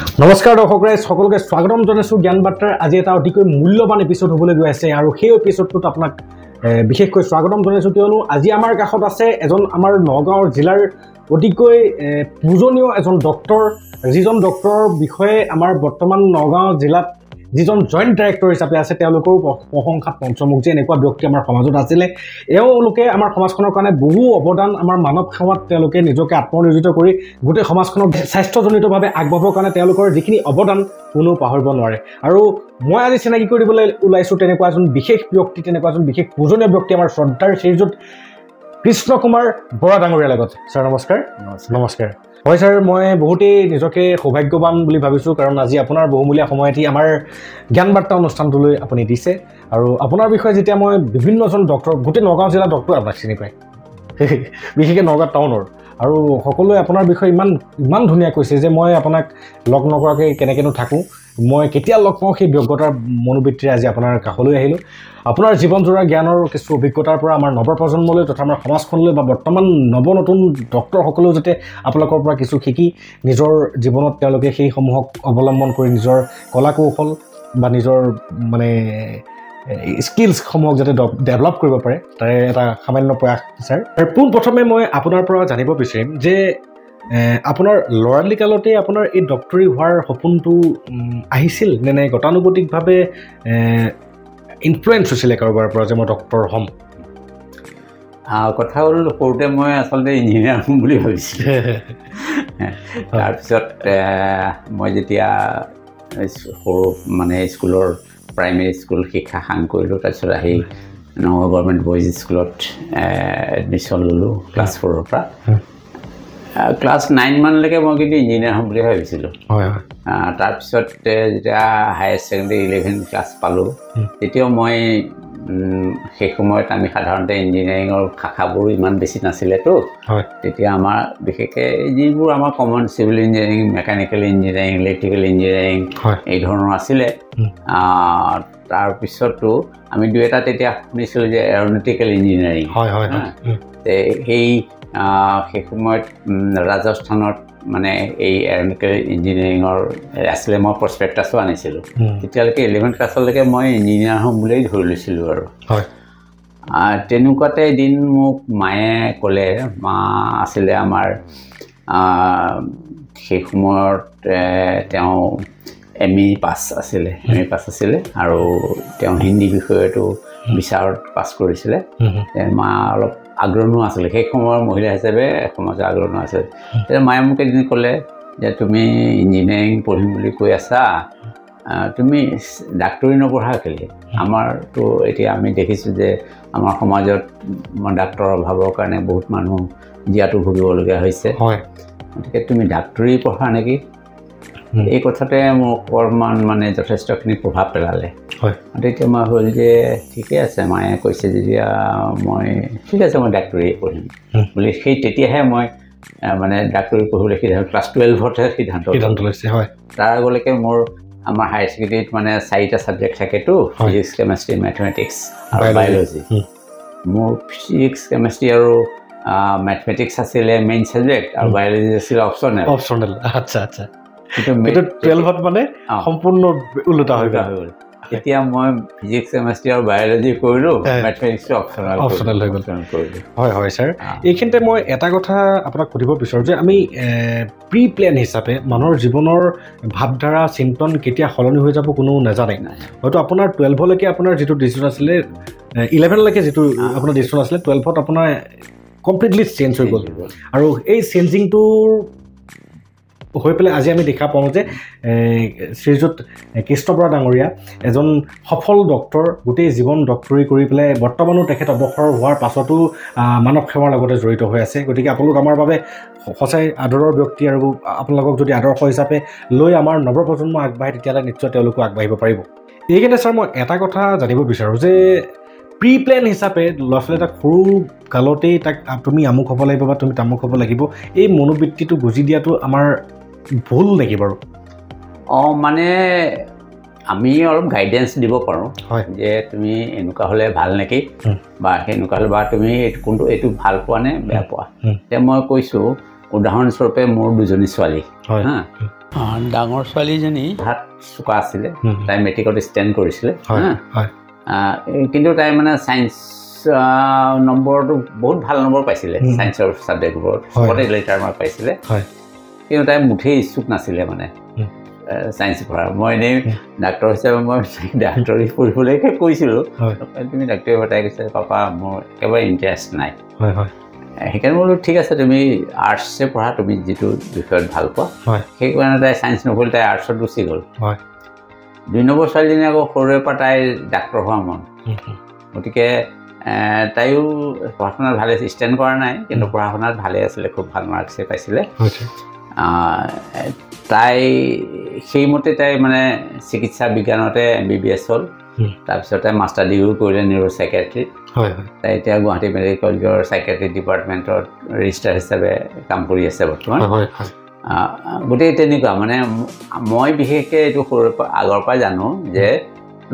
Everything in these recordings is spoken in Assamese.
নমস্কাৰ দৰ্শক ৰাইজ সকলোকে স্বাগতম জনাইছোঁ জ্ঞান বাৰ্তাৰ আজি এটা অতিকৈ মূল্যৱান এপিসোড হ'বলৈ গৈ আছে আৰু সেই এপিসোডটোত আপোনাক বিশেষকৈ স্বাগতম জনাইছোঁ কিয়নো আজি আমাৰ কাষত আছে এজন আমাৰ নগাঁও জিলাৰ অতিকৈ পূজনীয় এজন ডক্টৰ যিজন ডক্টৰৰ বিষয়ে আমাৰ বৰ্তমান নগাঁও জিলাত যিজন জইণ্ট ডাইৰেক্টৰ হিচাপে আছে তেওঁলোকৰ প্ৰশংসাত পঞ্চমুখ যে এনেকুৱা ব্যক্তি আমাৰ সমাজত আছিলে এওঁলোকে আমাৰ সমাজখনৰ কাৰণে বহু অৱদান আমাৰ মানৱ সেৱাত তেওঁলোকে নিজকে আত্মনিয়োজিত কৰি গোটেই সমাজখনক স্বাস্থ্যজনিতভাৱে আগবঢ়াবৰ কাৰণে তেওঁলোকৰ যিখিনি অৱদান কোনো পাহৰিব নোৱাৰে আৰু মই আজি চিনাকি কৰিবলৈ ওলাইছোঁ তেনেকুৱা এজন বিশেষ ব্যক্তি তেনেকুৱা এজন বিশেষ পূজনীয় ব্যক্তি আমাৰ শ্ৰদ্ধাৰ শ্ৰীযুত কৃষ্ণ কুমাৰ বৰা ডাঙৰীয়াৰ লগত ছাৰ নমস্কাৰ নমস্কাৰ হয় ছাৰ মই বহুতেই নিজকে সৌভাগ্যৱান বুলি ভাবিছোঁ কাৰণ আজি আপোনাৰ বহুমূলীয়া সময়টি আমাৰ জ্ঞান বাৰ্তা অনুষ্ঠানটোলৈ আপুনি দিছে আৰু আপোনাৰ বিষয়ে যেতিয়া মই বিভিন্নজন ডক্টৰ গোটেই নগাঁও জিলাৰ ডক্টৰ আপোনাক চিনি পায় বিশেষকৈ নগাঁও টাউনৰ আৰু সকলোৱে আপোনাৰ বিষয়ে ইমান ধুনীয়া কৈছে যে মই আপোনাক লগ নকৰাকৈ কেনেকৈনো থাকোঁ মই কেতিয়া লগ পাওঁ সেই ব্যগ্ৰতাৰ মনোবৃত্তিৰে আজি আপোনাৰ কাষলৈ আহিলোঁ আপোনাৰ জীৱনজোৰা জ্ঞানৰ কিছু অভিজ্ঞতাৰ পৰা আমাৰ নৱপ্ৰজন্মলৈ তথা আমাৰ সমাজখনলৈ বা বৰ্তমান নতুন ডক্টৰসকলেও যাতে আপোনালোকৰ পৰা কিছু শিকি নিজৰ জীৱনত তেওঁলোকে সেইসমূহক অৱলম্বন কৰি নিজৰ কলা কৌশল বা নিজৰ মানে স্কিলছসমূহক যাতে ডেভেলপ কৰিব পাৰে তাৰে এটা সামান্য প্ৰয়াস ছাৰ আৰু পোনপ্ৰথমে মই আপোনাৰ পৰা জানিব বিচাৰিম যে আপোনাৰ ল'ৰালি কালতে আপোনাৰ এই ডক্টৰী হোৱাৰ সপোনটো আহিছিল নে গতানুগতিকভাৱে ইনফ্লুৱেঞ্চ হৈছিলে কাৰোবাৰ পৰা যে মই ডক্টৰ হ'ম কথা হ'ল সৰুতে মই আচলতে ইঞ্জিনিয়াৰ হ'ম বুলি ভাবিছিলোঁ তাৰপিছত মই যেতিয়া সৰু মানে স্কুলৰ প্ৰাইমেৰী স্কুল শিক্ষা সাং কৰিলোঁ তাৰপিছত আহি নগাঁও গভৰ্ণমেণ্ট বইজ স্কুলত এডমিশ্যন ল'লোঁ ক্লাছ 4ৰ পৰা ক্লাছ 9 মানলৈকে মই কিন্তু ইঞ্জিনিয়াৰ হ'ম বুলি ভাবিছিলোঁ তাৰপিছত যেতিয়া হায়াৰ ছেকেণ্ডেৰী 11 ক্লাছ পালোঁ তেতিয়াও মই সেই সময়ত আমি সাধাৰণতে ইঞ্জিনিয়াৰিঙৰ শাখাবোৰ ইমান বেছি নাছিলেতো তেতিয়া আমাৰ বিশেষকৈ যিবোৰ আমাৰ common civil engineering mechanical engineering electrical engineering এই ধৰণৰ আছিলে তাৰপিছতো আমি দুই এটা তেতিয়া শুনিছিলোঁ যে এৰ'নটিকেল ইঞ্জিনিয়াৰিং সেই সময়ত ৰাজস্থানত মানে এই এৰ'নটিকেল ইঞ্জিনিয়াৰিঙৰ আছিলে মই প্ৰস্পেক্টাছো আনিছিলোঁ তেতিয়ালৈকে 11 ক্লাছলৈকে মই ইঞ্জিনিয়াৰ হ'ম বুলিয়েই ধৰি লৈছিলোঁ আৰু তেনেকুৱাতে এদিন মোক মায়ে ক'লে মা আছিলে আমাৰ সেই সময়ত তেওঁ ME পাছ আছিলে আৰু তেওঁ হিন্দী বিষয়টো বিচাৰত পাছ কৰিছিলে মা অলপ আগ্ৰহী আছিলে সেই সময়ৰ মহিলা হিচাপে সমাজৰ আগ্ৰহী আছিলে তেতিয়া মায়ে মোক এদিন ক'লে যে তুমি ইঞ্জিনিয়াৰিং পঢ়িম বুলি কৈ আছা তুমি ডাক্তৰী নপঢ়া কেলৈ আমাৰতো এতিয়া আমি দেখিছোঁ যে আমাৰ সমাজত ডাক্তৰৰ অভাৱৰ কাৰণে বহুত মানুহ জীয়াতু ভুগিবলগীয়া হৈছে গতিকে তুমি ডাক্তৰী পঢ়া নেকি এই কথাতে মোক অকণমান মানে যথেষ্টখিনি প্ৰভাৱ পেলালে তেতিয়া মই হ'ল যে ঠিকে আছে মায়ে কৈছে যেতিয়া মই ঠিক আছে মই ডাক্তৰী পঢ়িম বুলি সেই তেতিয়াহে মই মানে ডাক্তৰী পঢ়িবলৈ সিদ্ধান্ত ক্লাছ 12তহে সিদ্ধান্ত লৈছে তাৰ আগলৈকে মোৰ আমাৰ হায়াৰ ছেকেণ্ডেৰীত মানে 4টা ছাবজেক্ট থাকেতো ফিজিক্স কেমেষ্ট্ৰি মেথমেটিক্স আৰু বায়'লজি মোৰ ফিজিক্স কেমেষ্ট্ৰি আৰু মেথমেটিক্স আছিলে মেইন ছাবজেক্ট আৰু বায়'লজি আছিলে অপশ্যনেল আচ্ছা কিন্তু 12ত মানে সম্পূৰ্ণ ওলোটা হৈ গ'ল এতিয়া মই ফিজিক্স কেমেষ্ট্ৰি আৰু বায়'লজি কৰিলোঁ মেথমেটিক্সটো অপশ্যনেল হৈ গ'ল হয় ছাৰ এইখিনিতে মই এটা কথা আপোনাক সুধিব বিচাৰোঁ যে আমি প্ৰি প্লেন হিচাপে মানুহৰ জীৱনৰ ভাৱধাৰা চিন্তন কেতিয়া সলনি হৈ যাব কোনো নাজানে হয়তো আপোনাৰ 12লৈকে আপোনাৰ যিটো ডিচিশ্যন আছিলে 11লৈকে যিটো আপোনাৰ ডিচিশ্যন আছিলে 12ত আপোনাৰ কমপ্লিটলি চেঞ্জ হৈ গ'ল আৰু এই চেঞ্জিংটোৰ হৈ পেলাই আজি আমি দেখা পাওঁ যে শ্ৰীযুত কৃষ্ণ বৰা ডাঙৰীয়া এজন সফল ডক্টৰ গোটেই জীৱন ডক্টৰী কৰি পেলাই বৰ্তমানো তেখেত অৱসৰ হোৱাৰ পাছতো মানৱ সেৱাৰ লগতে জড়িত হৈ আছে গতিকে আপোনালোক আমাৰ বাবে সঁচাই আদৰৰ ব্যক্তি আৰু আপোনালোকক যদি আদৰ্শ হিচাপে লৈ আমাৰ নৱপ্ৰজন্ম আগবাঢ়ে তেতিয়াহ'লে নিশ্চয় তেওঁলোকো আগবাঢ়িব পাৰিব এইকাৰণে ছাৰ মই এটা কথা জানিব বিচাৰোঁ যে প্ৰি প্লেন হিচাপে ল'ৰা ছোৱালী এটা সৰু কালতেই তাক তুমি আমুক হ'ব লাগিব বা তুমি তামুক হ'ব লাগিব এই মনোবৃত্তিটো গুজি দিয়াটো আমাৰ ভুল নেকি বাৰু মানে আমি অলপ গাইডেন্স দিব পাৰোঁ যে তুমি এনেকুৱা হ'লে ভাল নেকি বা সেনেকুৱা হ'লে বা তুমি কোনটো এইটো ভাল পোৱা নে বেয়া পোৱা এতিয়া মই কৈছোঁ উদাহৰণস্বৰূপে মোৰ দুজনী ছোৱালী হা ডাঙৰ ছোৱালীজনী হাত চোকা আছিলে তাই মেট্ৰিকত ষ্টেণ্ড কৰিছিলে কিন্তু তাই মানে ছায়েন্স নম্বৰটো বহুত ভাল নম্বৰ পাইছিলে ছায়েন্সৰ ছাবজেক্টবোৰত চবতে লেটাৰ মাৰ্ক পাইছিলে কিন্তু তাই মুঠেই ইচ্ছুক নাছিলে মানে ছায়েন্স পঢ়া মই এনেই ডাক্তৰ হিচাপে মই ডাক্তৰী পঢ়িবলৈকে কৈছিলোঁ তুমি ডাক্তৰী তাই কৈছে পাপা মোৰ একেবাৰে ইণ্টাৰেষ্ট নাই সেইকাৰণে বোলো ঠিক আছে তুমি আৰ্টছে পঢ়া তুমি যিটো বিষয়ত ভাল পোৱা সেইকাৰণে তাই ছায়েন্স নপঢ়িলে তাই আৰ্টছত গুচি গ'ল 2 নম্বৰ ছোৱালীজনী আকৌ সৰুৰে পৰা তাইৰ ডাক্তৰ হোৱা মন গতিকে তাইও পঢ়া শুনাত ভালে ষ্টেণ্ড কৰা নাই কিন্তু পঢ়া শুনাত ভালে আছিলে খুব ভাল মাৰ্কছে পাইছিলে তাই সেইমতে তাই মানে চিকিৎসা বিজ্ঞানতে MBBS হ'ল তাৰপিছতে মাষ্টাৰ ডিগ্ৰী কৰিলে নিউৰ' চাইকেট্ৰিত তাই এতিয়া গুৱাহাটী মেডিকেল কলেজৰ চাইকেট্ৰি ডিপাৰ্টমেণ্টত ৰেজিষ্টাৰ হিচাপে কাম কৰি আছে বৰ্তমান গতিকে তেনেকুৱা মানে মই বিশেষকৈ এইটো সৰুৰে পৰা আগৰ পৰাই জানো যে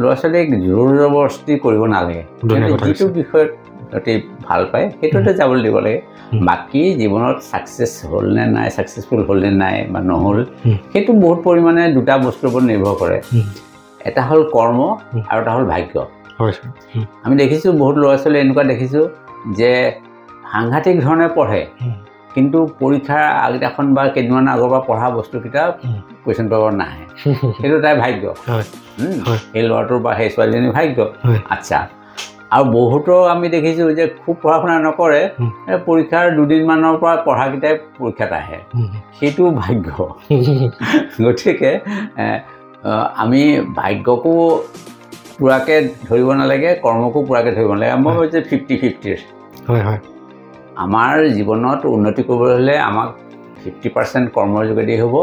ল'ৰা ছোৱালীক জোৰ জবৰদস্তি কৰিব নালাগে যিটো বিষয়ত অতি ভাল পায় সেইটোতে যাবলৈ দিব লাগে বাকী জীৱনত ছাকচেছ হ'ল নে নাই ছাকচেছফুল হ'ল নে নাই বা নহ'ল সেইটো বহুত পৰিমাণে দুটা বস্তুৰ ওপৰত নিৰ্ভৰ কৰে এটা হ'ল কৰ্ম আৰু এটা হ'ল ভাগ্য আমি দেখিছোঁ বহুত ল'ৰা ছোৱালী এনেকুৱা দেখিছোঁ যে সাংঘাতিক ধৰণে পঢ়ে কিন্তু পৰীক্ষাৰ আগদিনাখন বা কেইদিনমানৰ আগৰ পৰা পঢ়া বস্তুকেইটা কুৱেশ্যন পেপাৰত নাহে সেইটো তাই ভাগ্য সেই ল'ৰাটোৰ বা সেই ছোৱালীজনীৰ ভাগ্য আচ্ছা আৰু বহুতো আমি দেখিছোঁ যে খুব পঢ়া শুনা নকৰে পৰীক্ষাৰ 2 দিনমানৰ পৰা পঢ়াকেইটাই পৰীক্ষাত আহে সেইটো ভাগ্য গতিকে আমি ভাগ্যকো পূৰাকৈ ধৰিব নালাগে কৰ্মকো পূৰাকৈ ধৰিব নালাগে মই ভাবিছোঁ 50-50 আমাৰ জীৱনত উন্নতি কৰিবলৈ হ'লে আমাক 50% কৰ্মৰ যোগেদি হ'ব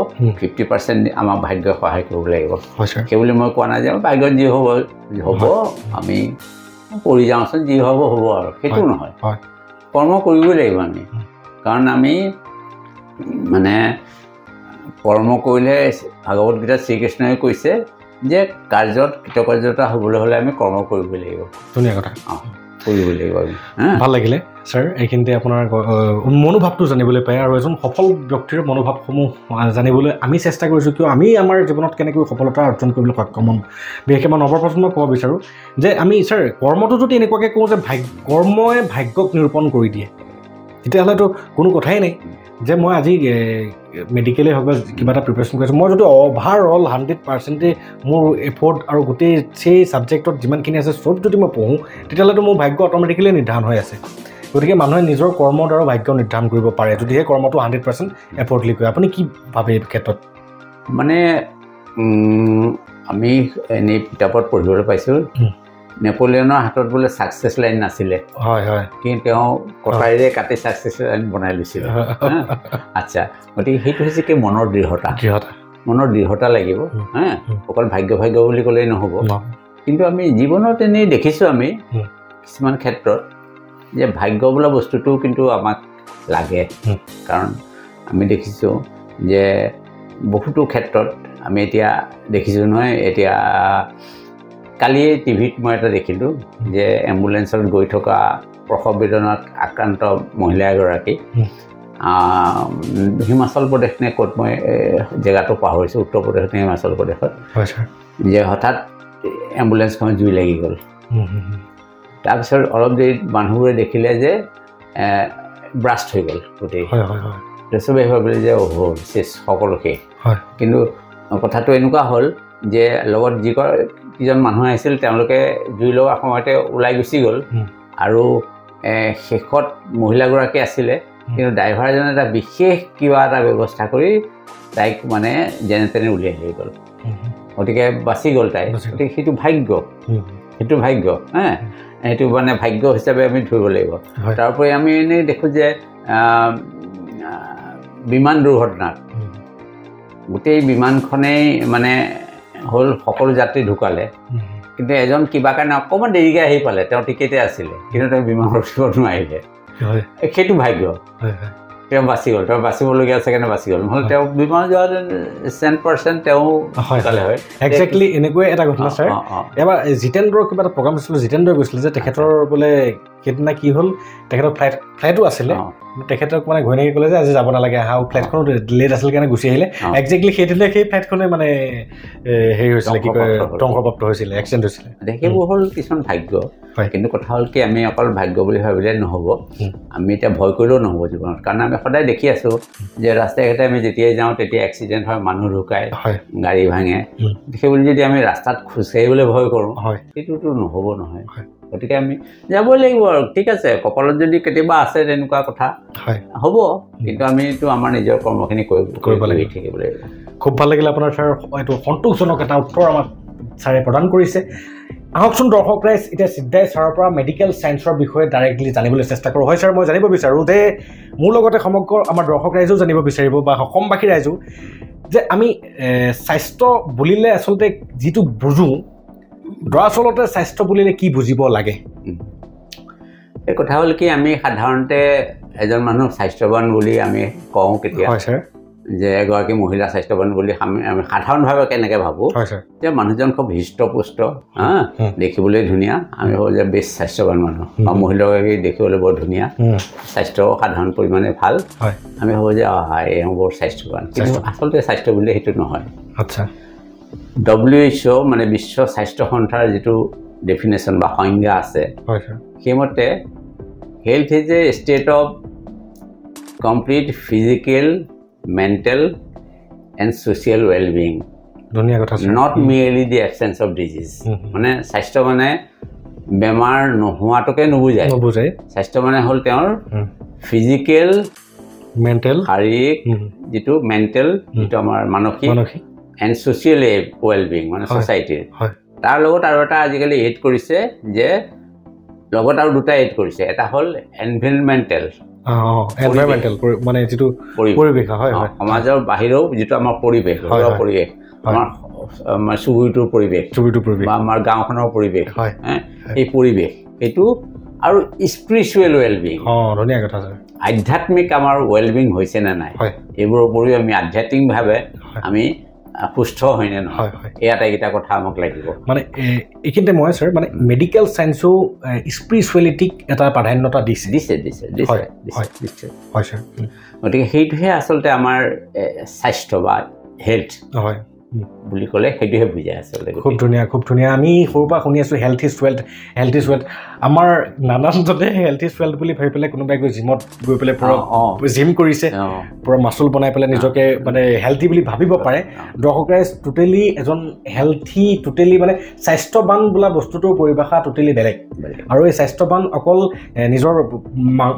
50% আমাক ভাগ্যই সহায় কৰিব লাগিব সেইবুলি মই কোৱা নাই যে ভাগ্যত যি হ'ব আমি কৰি যাওঁচোন যি হ'ব আৰু সেইটো নহয় কৰ্ম কৰিবই লাগিব আমি কাৰণ আমি মানে কৰ্ম কৰিলে ভাগৱত গীতাত শ্ৰীকৃষ্ণই কৈছে যে কাৰ্যত কৃতকাৰ্যতা হ'বলৈ হ'লে আমি কৰ্ম কৰিবই লাগিব ধুনীয়া কথা কৰিবই লাগিব ভাল লাগিলে ছাৰ এইখিনিতে আপোনাৰ মনোভাৱটো জানিবলৈ পায় আৰু এজন সফল ব্যক্তিৰ মনোভাৱসমূহ জানিবলৈ আমি চেষ্টা কৰিছোঁ কিয় আমি আমাৰ জীৱনত কেনেকৈ সফলতা অৰ্জন কৰিবলৈ সক্ষম হ'ম বিশেষকৈ মই নৱপ্ৰজন্মক ক'ব বিচাৰোঁ যে আমি ছাৰ কৰ্মটো যদি এনেকুৱাকৈ কওঁ যে কৰ্মই ভাগ্যক নিৰূপণ কৰি দিয়ে তেতিয়াহ'লেতো কোনো কথাই নাই যে মই আজি মেডিকেলেই হওক বা কিবা এটা প্ৰিপেৰেশ্যন কৰিছোঁ মই যদি অভাৰঅল 100% মোৰ এফৰ্ট আৰু গোটেই সেই ছাবজেক্টত যিমানখিনি আছে চব যদি মই পঢ়োঁ তেতিয়াহ'লেতো মোৰ ভাগ্য অট'মেটিকেলি নিৰ্ধাৰণ হৈ আছে গতিকে মানুহে নিজৰ কৰ্মৰ দ্বাৰা ভাগ্য নিৰ্ধাৰণ কৰিব পাৰে যদি সেই কৰ্মটো 100% এফৰ্টলি কৰে আপুনি কি ভাবে এই ক্ষেত্ৰত মানে আমি এনেই কিতাপত পঢ়িবলৈ পাইছোঁ নেপোলিয়নৰ হাতত বোলে ছাকচেছ লাইন নাছিলে কিন্তু তেওঁ কটাৰীৰে কাটি ছাকচেছ লাইন বনাই লৈছিলে আচ্ছা গতিকে সেইটো হৈছে কি মনৰ দৃঢ়তা লাগিব অকল ভাগ্য বুলি ক'লেই নহ'ব কিন্তু আমি জীৱনত এনেই দেখিছোঁ আমি কিছুমান ক্ষেত্ৰত যে ভাগ্য বোলা বস্তুটো কিন্তু আমাক লাগে কাৰণ আমি দেখিছোঁ যে বহুতো ক্ষেত্ৰত আমি এতিয়া দেখিছোঁ নহয় এতিয়া কালি টিভিত মই এটা দেখিলোঁ যে এম্বুলেঞ্চত গৈ থকা প্ৰসৱ বেদনাত আক্ৰান্ত মহিলা এগৰাকী হিমাচল প্ৰদেশ নে ক'ত মই জেগাটো পাহৰিছোঁ উত্তৰ প্ৰদেশ নে হিমাচল প্ৰদেশত যে হঠাৎ এম্বুলেঞ্চখন জুই লাগি গ'ল তাৰপিছত অলপ দেৰি মানুহবোৰে দেখিলে যে ব্ৰাষ্ট হৈ গ'ল গোটেই চবেই ভাবিলে যে শেষ সকলো শেষ কিন্তু কথাটো এনেকুৱা হ'ল যে লগত যিজন মানুহ আহিছিল তেওঁলোকে জুই লগা সময়তে ওলাই গুচি গ'ল আৰু শেষত মহিলাগৰাকী আছিলে কিন্তু ড্ৰাইভাৰজনে এটা বিশেষ কিবা এটা ব্যৱস্থা কৰি তাইক মানে যেনে তেনে উলিয়াই লৈ গ'ল গতিকে বাচি গ'ল তাই গতিকে সেইটো ভাগ্য সেইটো মানে ভাগ্য হিচাপে আমি ধৰিব লাগিব তাৰোপৰি আমি এনেই দেখোঁ যে বিমান দুৰ্ঘটনাত গোটেই বিমানখনেই মানে হ'ল সকলো যাত্ৰী ঢুকালে কিন্তু এজন কিবা কাৰণে অকণমান দেৰিকৈ আহি পালে তেওঁ টিকেটে আছিলে কিন্তু তেওঁ বিমানত উঠিব নোৱাৰিলে সেইটো ভাগ্য তেওঁ বাচি গ'ল তেওঁ বাচিবলগীয়া আছে কাৰণে বাচি গ'ল নহ'লে তেওঁ বিমান যোৱা 100% তেওঁ ঢুকালে হয় একজেক্টলি এনেকুৱাই এটা ঘটনা ছাৰ এবাৰ জিতেন্দ্ৰৰ কিবা এটা প্ৰগ্ৰাম হৈছিলে জিতেন্দ্ৰই কৈছিলে যে তেখেতৰ বোলে সেইদিনা কি হ'ল তেখেতৰ ফ্লাইটো আছিলে তেখেতক মানে ঘৈণীয়েকে ক'লে যে আজি যাব নালাগে আহা ফ্লাইটখনো লেট আছিল কাৰণে গুচি আহিলে একজেক্টলি সেইদিনা সেই ফ্লাইটখনে মানে হেৰি হৈছিলে কি কয় ধ্বংসপ্ৰাপ্ত হৈছিলে এক্সিডেণ্ট হৈছিলে সেইবোৰ হ'ল কিছুমান ভাগ্য কিন্তু কথা হ'ল কি আমি অকল ভাগ্য বুলি ভাবিলে নহ'ব আমি এতিয়া ভয় কৰিলেও নহ'ব জীৱনত কাৰণ আমি সদায় দেখি আছোঁ যে ৰাস্তাই ঘাটে আমি যেতিয়াই যাওঁ তেতিয়া এক্সিডেণ্ট হয় মানুহ ঢুকায় গাড়ী ভাঙে সেইবুলি যদি আমি ৰাস্তাত খোজকাঢ়িবলৈ ভয় কৰোঁ সেইটোতো নহ'ব নহয় গতিকে আমি যাবই লাগিব আৰু ঠিক আছে কপালত যদি কেতিয়াবা আছে তেনেকুৱা কথা হ'ব কিন্তু আমিতো আমাৰ নিজৰ কৰ্মখিনি কৰিব লাগিব থাকিব লাগিব খুব ভাল লাগিলে আপোনাৰ ছাৰ এইটো সন্তোষজনক এটা উত্তৰ আমাক ছাৰে প্ৰদান কৰিছে আহকচোন দৰ্শক ৰাইজ এতিয়া চিধাই ছাৰৰ পৰা মেডিকেল ছায়েন্সৰ বিষয়ে ডাইৰেক্টলি জানিবলৈ চেষ্টা কৰোঁ হয় ছাৰ মই জানিব বিচাৰোঁ যে মোৰ লগতে সমগ্ৰ আমাৰ দৰ্শক ৰাইজেও জানিব বিচাৰিব বা অসমবাসী ৰাইজো যে আমি স্বাস্থ্য বুলিলে আচলতে যিটো বুজোঁ দৰাচলতে স্বাস্থ্য বুলিলে কি বুজিব লাগে এই কথা হ'ল কি আমি সাধাৰণতে এজন মানুহ স্বাস্থ্যৱান বুলি আমি কওঁ কেতিয়া হয় ছাৰ যে এগৰাকী মহিলা স্বাস্থ্যৱান বুলি আমি সাধাৰণভাৱে কেনেকৈ ভাবোঁ যে মানুহজন খুব হৃষ্টপুষ্ট দেখিবলৈ ধুনীয়া আমি ভাবোঁ যে বেছ স্বাস্থ্যৱান মানুহ বা মহিলাগৰাকী দেখিবলৈ বৰ ধুনীয়া স্বাস্থ্য সাধাৰণ পৰিমাণে ভাল আমি ভাবোঁ যে এওঁ বৰ স্বাস্থ্যৱান কিন্তু আচলতে স্বাস্থ্য বুলিলে সেইটো নহয় আচ্ছা WHO মানে বিশ্ব স্বাস্থ্য সংস্থাৰ যিটো ডেফিনেশ্যন বা সংজ্ঞা আছে সেইমতে health is a state of complete physical mental and social wellbeing ধুনীয়া কথা not merely the absence of disease মানে স্বাস্থ্য মানে বেমাৰ নোহোৱাটোকে নুবুজায় স্বাস্থ্য মানে হ'ল তেওঁৰ ফিজিকেল মেণ্টেল শাৰীৰিক যিটো মেণ্টেল যিটো আমাৰ মানসিক এণ্ড ছ'চিয়েল ৱেলবিং মানে ছ'চাইটিৰ তাৰ লগত আৰু এটা আজিকালি এড কৰিছে যে লগত আৰু দুটা এড কৰিছে এটা হ'ল এনভাইৰনমেণ্টেল মানে যিটো পৰিৱেশ হয় সমাজৰ বাহিৰেও যিটো আমাৰ পৰিৱেশ পৰিৱেশ আমাৰ চুবুৰীটোৰ পৰিৱেশ বা আমাৰ গাঁওখনৰ পৰিৱেশ এই পৰিৱেশ সেইটো আৰু স্পিৰিচুৱেল ৱেলবিং ধুনীয়া কথা ছাৰ আধ্যাত্মিক আমাৰ ৱেলবিং হৈছে নে নাই এইবোৰৰ উপৰিও আমি আধ্যাত্মিকভাৱে আমি সুস্থ হয়নে নহয় এই আটাইকেইটা কথা আমাক লাগিব মানে এইখিনিতে মই ছাৰ মানে মেডিকেল ছায়েন্সো স্পিৰিচুৱেলিটিক এটা প্ৰাধান্যতা দিছে হয় ছাৰ গতিকে সেইটোহে আচলতে আমাৰ স্বাস্থ্য বা হেল্থ হয় বুলি ক'লে সেইটোহে বুজায় আচলতে খুব ধুনীয়া আমি সৰুৰ পৰা শুনি আছোঁ হেল্থ ইজ ৱেল্থ আমাৰ নানানজনে হেল্থ ইজ ৱেল্থ বুলি ভাবি পেলাই কোনোবাই গৈ জিমত গৈ পেলাই পূৰা জিম কৰিছে পূৰা মাচুল বনাই পেলাই নিজকে মানে হেল্থি বুলি ভাবিব পাৰে দৰ্শক ৰাইজ টোটেলি এজন হেল্থি টোটেলি মানে স্বাস্থ্যৱান বোলা বস্তুটোৰ পৰিভাষা টোটেলি বেলেগ আৰু এই স্বাস্থ্যৱান অকল নিজৰ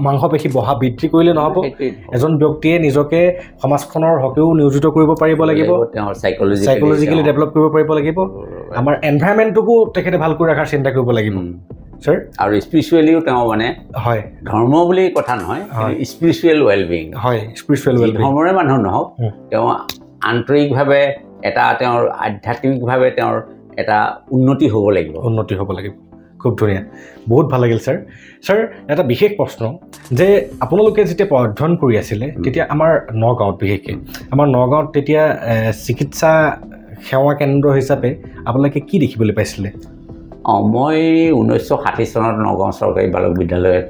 মাংসপেশী বঢ়া বৃদ্ধি কৰিলে নহ'ব এজন ব্যক্তিয়ে নিজকে সমাজখনৰ হকেও নিয়োজিত কৰিব পাৰিব লাগিব তেওঁৰ সাইকোলজিকেলি ডেভেলপ কৰিব পাৰিব লাগিব আমাৰ এনভাইৰনমেণ্টটোকো তেখেতে ভালকৈ ৰখাৰ চিন্তা কৰিব লাগিব ছাৰ আৰু স্পিৰিচুৱেলিও তেওঁ মানে হয় ধৰ্ম বুলি কথা নহয় স্পিৰিচুৱেল ৱেলবিং হয় স্পিৰিচুৱেল ৱেলবিং ধৰ্মৰে মানুহ নহওক তেওঁ আন্তৰিকভাৱে এটা তেওঁৰ আধ্যাত্মিকভাৱে তেওঁৰ এটা উন্নতি হ'ব লাগিব খুব ধুনীয়া বহুত ভাল লাগিল ছাৰ এটা বিশেষ প্ৰশ্ন যে আপোনালোকে যেতিয়া অধ্যয়ন কৰি আছিলে তেতিয়া আমাৰ নগাঁৱত বিশেষকৈ আমাৰ নগাঁৱত তেতিয়া চিকিৎসা সেৱা কেন্দ্ৰ হিচাপে আপোনালোকে কি দেখিবলৈ পাইছিলে মই 1960 চনত নগাঁও চৰকাৰী বালক বিদ্যালয়ত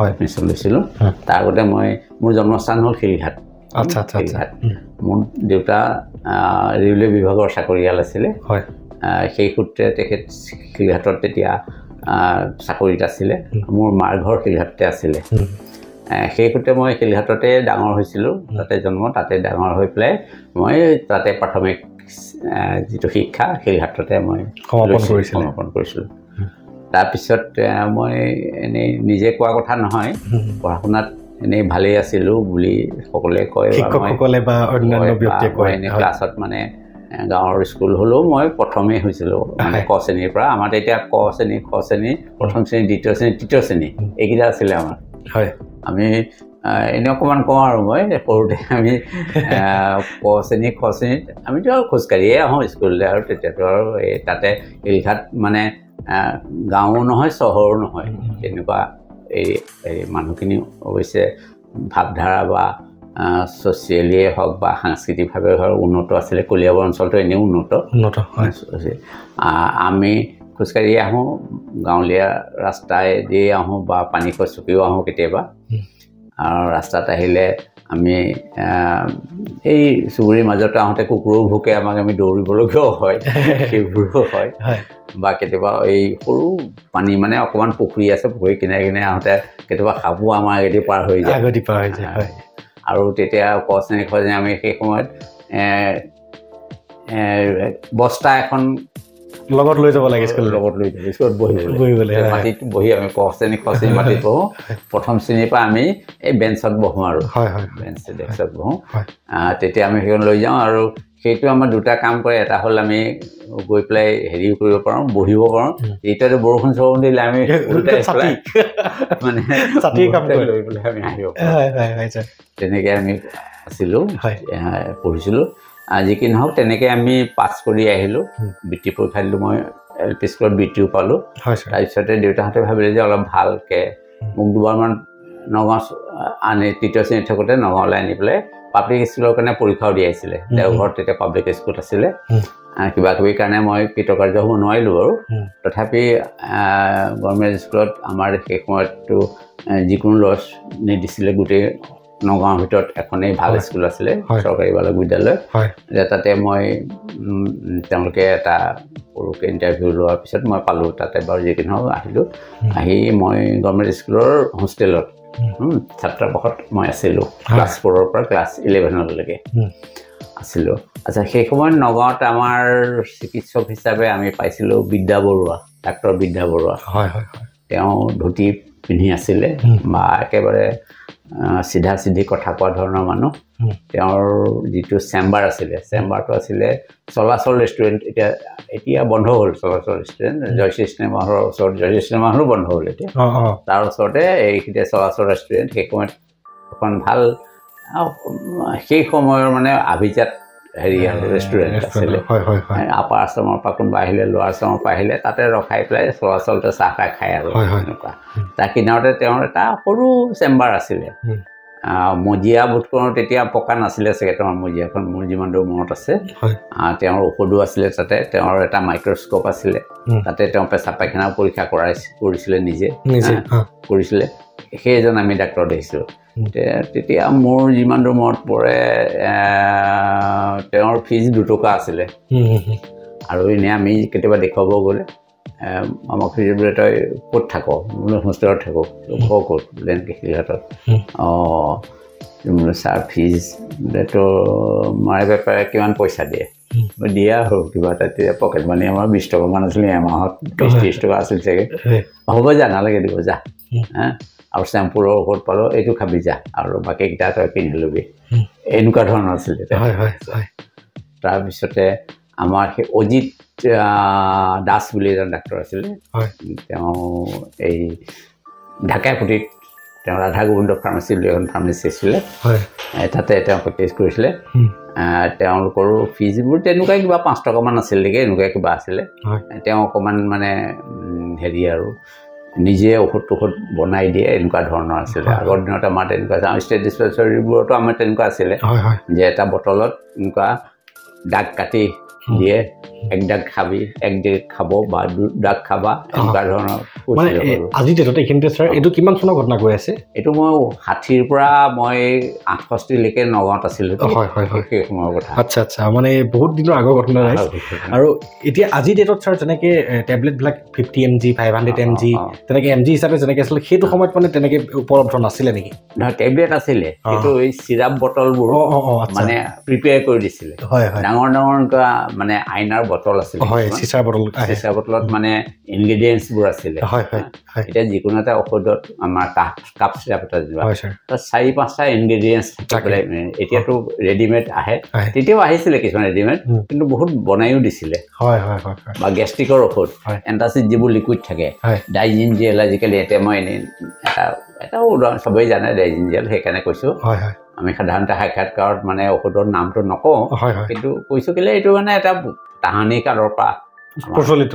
এডমিশ্যন লৈছিলোঁ তাৰ আগতে মোৰ জন্মস্থান হ'ল শিলঘাট মোৰ দেউতা ৰেলৱে বিভাগৰ চাকৰিয়াল আছিলে সেই সূত্ৰে তেখেত শিলঘাটত তেতিয়া চাকৰিত আছিলে মোৰ মাৰ ঘৰ শিলঘাটতে আছিলে সেই সূত্ৰে মই শিলঘাটতে ডাঙৰ হৈছিলোঁ তাতে জন্ম তাতে ডাঙৰ হৈ পেলাই মই তাতে প্ৰাথমিক যিটো শিক্ষা শিলঘাটতে মই সমাপন কৰিছিলোঁ তাৰপিছত মই এনেই নিজে কোৱা কথা নহয় পঢ়া শুনাত এনেই ভালেই আছিলোঁ বুলি সকলোৱে কয় শিক্ষকসকলে বা অন্যান্য ব্যক্তিয়ে কয় এনে ক্লাছত মানে গাঁৱৰ স্কুল হ'লেও মই প্ৰথমেই হৈছিলোঁ মানে ক শ্ৰেণীৰ পৰা আমাৰ তেতিয়া ক শ্ৰেণী খ শ্ৰেণী প্ৰথম শ্ৰেণী দ্বিতীয় শ্ৰেণী তৃতীয় শ্ৰেণী এইকেইটা আছিলে আমাৰ আমি এনে অকণমান কওঁ আৰু মই সৰুতে আমি ক শ্ৰেণী খ শ্ৰেণীত আমিতো আৰু খোজকাঢ়িয়ে আহোঁ স্কুললৈ আৰু তেতিয়াতো আৰু এই তাতে শিলঘাট মানে গাঁও নহয় চহৰো নহয় তেনেকুৱা এই মানুহখিনি অৱশ্যে ভাৱধাৰা বা ছ'চিয়েলিয়ে হওক বা সাংস্কৃতিকভাৱে হওক উন্নত আছিলে কলিয়াবৰ অঞ্চলটো এনেও উন্নত আমি খোজকাঢ়ি আহোঁ গাঁৱলীয়া ৰাস্তাইদি আহোঁ বা পানী খোজ চকীও আহোঁ কেতিয়াবা আৰু ৰাস্তাত আহিলে আমি এই চুবুৰীৰ মাজতে আহোঁতে কুকুৰো ভোকে আমাক আমি দৌৰিবলগীয়াও হয় সেইবোৰো হয় বা কেতিয়াবা এই সৰু পানী মানে অকণমান পুখুৰী আছে পুখুৰী কিনাৰে কিনাৰে আহোঁতে কেতিয়াবা সাপো আমাৰ আগেদি পাৰ হৈ যায় আৰু তেতিয়া ক শ্ৰেণী খোজে আমি সেই সময়ত বস্তা এখন লগত লৈ যাব লাগে স্কুলত স্কুলত বহিবলৈ মাটিত বহি আমি ক শ্ৰেণী খ শ্ৰেণী মাটিত বহোঁ প্ৰথম শ্ৰেণীৰ পৰা আমি এই বেঞ্চত বহোঁ আৰু বেঞ্চ ডেস্কত বহোঁ তেতিয়া আমি সেইখন লৈ যাওঁ আৰু সেইটো আমাৰ দুটা কাম কৰে এটা হ'ল আমি গৈ পেলাই হেৰিও কৰিব পাৰোঁ বহিব পাৰোঁ এতিয়াতো বৰষুণ চৰষুণ দিলে আমি মানে লৈ পেলাই আমি আহিব পাৰোঁ তেনেকৈ আমি আছিলোঁ পঢ়িছিলোঁ যি কি নহওক তেনেকৈ আমি পাছ কৰি আহিলোঁ বৃত্তি পৰীক্ষা দিলোঁ মই LP স্কুলত বৃত্তিও পালোঁ তাৰপিছতে দেউতাহঁতে ভাবিলে যে অলপ ভালকৈ মোক দুবাৰমান নগাঁও আনি তৃতীয় শ্ৰেণীত থাকোঁতে নগাঁৱলৈ আনি পেলাই পাব্লিক স্কুলৰ কাৰণে পৰীক্ষাও দিয়াইছিলে দেওঘৰত তেতিয়া পাব্লিক স্কুল আছিলে কিবা কিবিৰ কাৰণে মই কৃতকাৰ্য হ'ব নোৱাৰিলোঁ বাৰু তথাপি গভৰ্ণমেণ্ট স্কুলত আমাৰ সেই সময়ততো যিকোনো লছ নিদিছিলে গোটেই নগাঁৱৰ ভিতৰত এখনেই ভাল স্কুল আছিলে চৰকাৰী বালক বিদ্যালয় তাতে মই তেওঁলোকে এটা সৰুকৈ ইণ্টাৰভিউ লোৱাৰ পিছত মই পালোঁ তাতে বাৰু যি কি নহওক আহিলোঁ আহি মই গভৰ্ণমেণ্ট স্কুলৰ হোষ্টেলত ছাত্ৰাবাসত মই আছিলোঁ ক্লাছ 4ৰ পৰা ক্লাছ 11লৈকে আছিলোঁ আচ্ছা সেই সময়ত নগাঁৱত আমাৰ চিকিৎসক হিচাপে আমি পাইছিলোঁ বিদ্যা বৰুৱা ডাক্তৰ বিদ্যা বৰুৱা তেওঁ ধুতি পিন্ধি আছিলে বা একেবাৰে চিধা চিধি কথা কোৱা ধৰণৰ মানুহ তেওঁৰ যিটো চেম্বাৰ আছিলে চেম্বাৰটো আছিলে চলাচল ৰেষ্টুৰেণ্ট এতিয়া বন্ধ হ'ল চলাচল ৰেষ্টুৰেণ্ট জয়শ্ৰী চিনেমাহৰ ওচৰত জয়শ্ৰী চিনেমাহৰো বন্ধ হ'ল এতিয়া তাৰ ওচৰতে এইখিনিতে চলাচল ৰেষ্টুৰেণ্ট সেই সময়ত এখন ভাল সেই সময়ৰ মানে আভিজাত হেৰি ৰেষ্টুৰেণ্ট আছিলে আপাৰ আশ্ৰমৰ পৰা কোনোবা আহিলে লোৱাৰ আশ্ৰমৰ পৰা আহিলে তাতে ৰখাই পেলাই চলাচলতে চাহ তাহ খায় আৰু এনেকুৱা তাৰ কিনাৰতে তেওঁৰ এটা সৰু চেম্বাৰ আছিলে মজিয়া বোধ কৰোঁ তেতিয়া পকা নাছিলে চাগে তেওঁৰ মজিয়াখন মোৰ যিমান দূৰ মনত আছে তেওঁৰ ঔষধো আছিলে তাতে তেওঁৰ এটা মাইক্ৰস্কোপ আছিলে তাতে তেওঁ পেচাব পায়খানা পৰীক্ষা কৰিছিলে নিজে কৰিছিলে সেইজন আমি ডাক্তৰ দেখিছিলোঁ তেতিয়া মোৰ যিমান দূৰ মনত পৰে তেওঁৰ ফিজ 2 টকা আছিলে আৰু এনেই আমি কেতিয়াবা দেখুৱাব গ'লে আমাক সুধিব বোলে তই ক'ত থাক বোলে হোষ্টেলত থাকোঁ ঘৰ ক'ত বোলে এনেকৈ শিলঘাটত বোলে ছাৰ ফিজ বোলে তোৰ মাৰে বেপাৰে কিমান পইচা দিয়ে দিয়া হ'ল কিবা এটা তেতিয়া পকেট মানি আমাৰ 20 টকামান আছিলে এমাহত 20-30 টকা আছিল চাগে হ'ব যা নালাগে দিব যা আৰু চেম্পুলৰ ঔষধ পালোঁ এইটো খাবি যা আৰু বাকীকেইটা তই কিনি ল'বি এনেকুৱা ধৰণৰ আছিলে তাৰপিছতে আমাৰ সেই অজিত দাস বুলি এজন ডাক্তৰ আছিলে তেওঁ এই ঢাকাইপুটিত তেওঁ ৰাধা গোবিন্দ ফাৰ্মাচী বুলি এখন ফাৰ্মাচী আছিলে তাতে তেওঁ প্ৰেক্টিছ কৰিছিলে তেওঁলোকৰো ফিজবোৰ তেনেকুৱাই কিবা 5 টকামান আছিল নেকি এনেকুৱা কিবা আছিলে তেওঁ অকণমান মানে হেৰি আৰু নিজে ঔষধ বনাই দিয়ে এনেকুৱা ধৰণৰ আছিলে আগৰ দিনত আমাৰ তেনেকুৱা ষ্টেট ডিস্পেন্সাৰীবোৰতো আমাৰ তেনেকুৱা আছিলে যে এটা বটলত এনেকুৱা দাগ কাটি দিয়ে 1 দাগ খাবি 1 দাগ খাব বা 2 দাগ খাবা এনেকুৱা ধৰণৰ আজি ডেটত এইখিনিতে ছাৰ এইটো কিমান চনৰ ঘটনা কৈ আছে এইটো মই 60ৰ পৰা মই 68লৈকে নগাঁৱত আছিলোঁ সেই সময়ৰ কথা আচ্ছা মানে বহুত দিনৰ আগৰ ঘটনা আৰু এতিয়া আজি ডেটত ছাৰ যেনেকৈ টেবলেটবিলাক 50 mg 500 mg তেনেকৈ mg হিচাপে যেনেকৈ আছিলে সেইটো সময়ত মানে তেনেকৈ উপলব্ধ নাছিলে নেকি নহয় টেবলেট আছিলে কিন্তু এই চিৰাপ বটলবোৰ মানে প্ৰিপেয়াৰ কৰি দিছিলে ডাঙৰ এনেকুৱা মানে আইনাৰ বটল আছিলে চিচাৰ বটলত মানে ইনগ্ৰেডিয়েণ্টছবোৰ আছিলে এতিয়া যিকোনো এটা ঔষধত আমাৰ কাপ চিৰাপ এটা যোৱা তাত 4-5টা ইনগ্ৰেডিয়েণ্টছ থাকে এতিয়াতো ৰেডিমেড আহে তেতিয়াও আহিছিলে কিছুমান ৰেডিমেড কিন্তু বহুত বনাইও দিছিলে বা গেষ্ট্ৰিকৰ ঔষধ এণ্টাচিড যিবোৰ লিকুইড থাকে ডাইজিন জেল আজিকালি এতিয়া মই এনেই এটা উদাহৰণ চবেই জানে ডাইজিন জেল সেইকাৰণে কৈছোঁ আমি সাধাৰণতে সাক্ষাৎকাৰত মানে ঔষধৰ নামটো নকওঁ কিন্তু কৈছোঁ কেলে এইটো মানে এটা তাহানি কালৰ পৰা প্ৰচলিত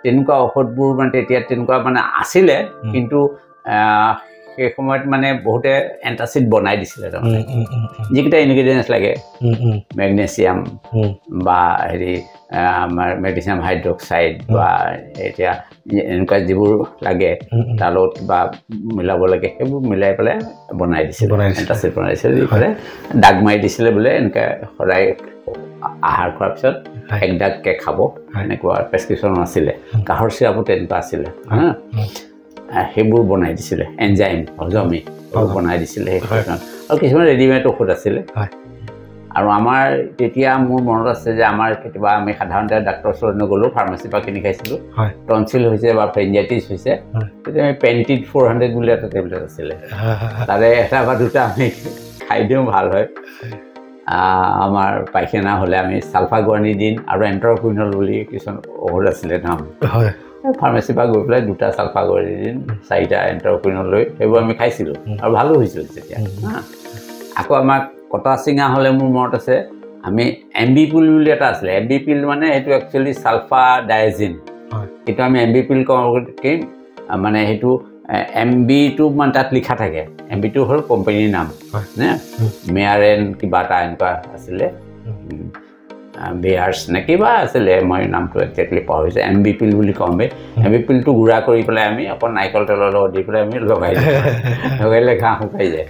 তেনেকুৱা ঔষধবোৰ মানে তেতিয়া তেনেকুৱা মানে আছিলে কিন্তু সেই সময়ত মানে বহুতে এণ্টাচিড বনাই দিছিলে তাৰমানে যিকেইটা ইনগ্ৰিডিয়েণ্টছ লাগে মেগনেছিয়াম বা হেৰি আমাৰ মেগনেছিয়াম হাইড্ৰক্সাইড বা এতিয়া এনেকুৱা যিবোৰ লাগে তাৰ লগত কিবা মিলাব লাগে সেইবোৰ মিলাই পেলাই বনাই দিছিলে এণ্টাচিড বনাই দিছিলে দি পেলাই দাগ মাৰি দিছিলে বোলে এনেকৈ সদায় আহাৰ খোৱাৰ পিছত এক দাগকৈ খাব এনেকুৱা প্ৰেছক্ৰিপশ্যন আছিলে কাহৰ চিৰাপো তেনেকুৱা আছিলে সেইবোৰ বনাই দিছিলে এনজাইম হজমি বনাই দিছিলে সেইখন আৰু কিছুমান ৰেডিমেড ঔষধ আছিলে আৰু আমাৰ তেতিয়া মোৰ মনত আছে যে আমাৰ কেতিয়াবা আমি সাধাৰণতে ডাক্তৰৰ ওচৰত নগ'লেও ফাৰ্মাচীৰ পৰা কিনি খাইছিলোঁ টনচিল হৈছে বা ফেৰিঞ্জাইটিছ হৈছে তেতিয়া আমি পেণ্টিড 400 বুলি এটা টেবলেট আছিলে তাৰে এটা বা দুটা আমি খাই দিওঁ ভাল হয় আমাৰ পায়খানা হ'লে আমি ছালফাগুৱানিডিন আৰু এণ্ট্ৰকুইনল বুলি কিছুমান ঔষধ আছিলে নাম ফাৰ্মাচীৰ পৰা গৈ পেলাই 2টা ছালফাগুৱানিডিন 4টা এণ্ট্ৰকুইনল লৈ সেইবোৰ আমি খাইছিলোঁ আৰু ভালো হৈছিল তেতিয়া আকৌ আমাক কটা চিঙা হ'লে মোৰ মনত আছে আমি এমবি পিল বুলি এটা আছিলে এমবি পিল মানে সেইটো একচুৱেলি ছালফা ডায়েজিন সেইটো আমি এমবি পিল কওঁ মানে সেইটো এমবিটো মানে তাত লিখা থাকে এমবিটো হ'ল কোম্পানীৰ নাম নে মেয়াৰেন কিবা এটা এনেকুৱা আছিলে বেয়াৰ্ছ নে কিবা আছিলে মই নামটো একজেক্টলি পাহৰিছোঁ এমবি পিল বুলি কওঁ এমবি পিলটো গুড়া কৰি পেলাই আমি অকণ নাৰিকল তেলৰ লগত দি পেলাই আমি লগাই দিওঁ লগাইলে ঘাঁহ শুকাই যায়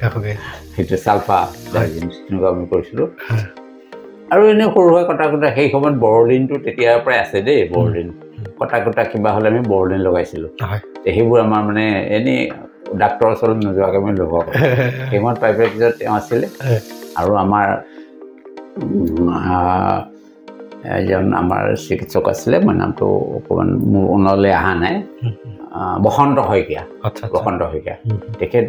সেইটো ছালফা ডায়েজিন তেনেকুৱা আমি কৰিছিলোঁ আৰু এনেই সৰু সুৰা কটা কটা সেই সময়ত বৰলিনটো তেতিয়াৰ পৰাই আছে দেই বৰলিন কটা কটা কিবা হ'লে আমি বৰলিন লগাইছিলোঁ সেইবোৰ আমাৰ মানে এনেই ডাক্তৰৰ ওচৰত নোযোৱাকৈ আমি লগাওঁ সেই সময়ত প্ৰাইভেটত তেওঁ আছিলে আৰু আমাৰ এজন আমাৰ চিকিৎসক আছিলে মই নামটো অকণমান মোৰ মনলৈ অহা নাই বসন্ত শইকীয়া তেখেত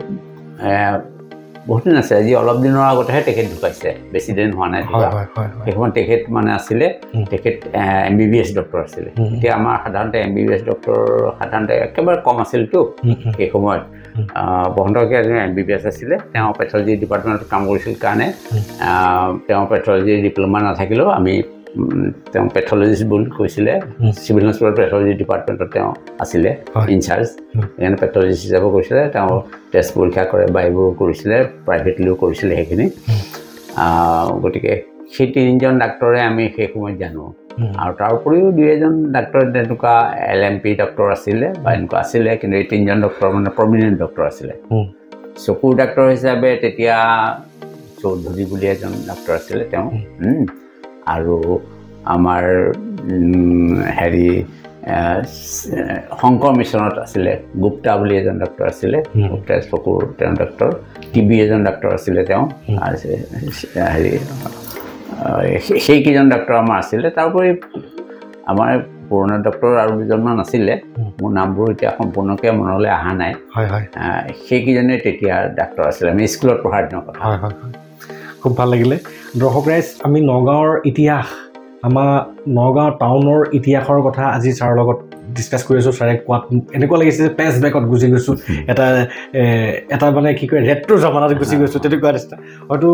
বহুত দিন আছে আজি অলপ দিনৰ আগতেহে তেখেত ঢুকাইছে বেছি দিন হোৱা নাই সেই সময়ত তেখেত মানে আছিলে তেখেত MBBS ডক্টৰ আছিলে এতিয়া আমাৰ সাধাৰণতে MBBS ডক্টৰ সাধাৰণতে একেবাৰে কম আছিলতো সেই সময়ত বসন্ত শইকীয়া এজন MBBS আছিলে তেওঁ পেথলজি ডিপাৰ্টমেণ্টত কাম কৰিছিল কাৰণে তেওঁ পেথলজি ডিপ্ল'মা নাথাকিলেও আমি তেওঁ পেথলজিষ্ট বুলি কৈছিলে চিভিল হস্পিটেল পেথলজি ডিপাৰ্টমেণ্টত তেওঁ আছিলে ইনচাৰ্জ সেইকাৰণে পেথলজিষ্ট হিচাপে কৰিছিলে তেওঁ টেষ্ট পৰীক্ষা কৰে বা এইবোৰ কৰিছিলে প্ৰাইভেটলিও কৰিছিলে সেইখিনি গতিকে সেই 3জন ডাক্তৰে আমি সেই সময়ত জানো আৰু তাৰ উপৰিও 2এজন ডাক্তৰ তেনেকুৱা LMP ডক্তৰ আছিলে বা এনেকুৱা আছিলে কিন্তু এই 3জন ডক্তৰ মানে প্ৰমিনেণ্ট ডক্তৰ আছিলে চকুৰ ডাক্তৰ হিচাপে তেতিয়া চৌধুৰী বুলি এজন ডাক্তৰ আছিলে তেওঁ আৰু আমাৰ হেৰি শংকৰ মিছনত আছিলে গুপ্তা বুলি এজন ডক্তৰ আছিলে গুপ্তা চকুৰ তেওঁ ডক্তৰ TB এজন ডক্তৰ আছিলে তেওঁ আৰু হেৰি সেইকেইজন ডক্তৰ আমাৰ আছিলে তাৰোপৰি আমাৰ পুৰণা ডক্তৰ আৰু দুজনমান আছিলে মোৰ নামবোৰ এতিয়া সম্পূৰ্ণকৈ মনলৈ অহা নাই সেইকেইজনে তেতিয়া ডাক্তৰ আছিলে আমি স্কুলত পঢ়াৰ দিনৰ কথা খুব ভাল লাগিলে দৰ্শক ৰাইজ আমি নগাঁৱৰ ইতিহাস আমাৰ নগাঁও টাউনৰ ইতিহাসৰ কথা আজি ছাৰৰ লগত ডিছকাছ কৰি আছোঁ ছাৰে কোৱাত এনেকুৱা লাগিছে যে পেজ বেকত গুচি গৈছোঁ এটা মানে কি কয় ৰেট্ৰ' জামানাত গুচি গৈছোঁ তেনেকুৱা নিচিনা হয়তো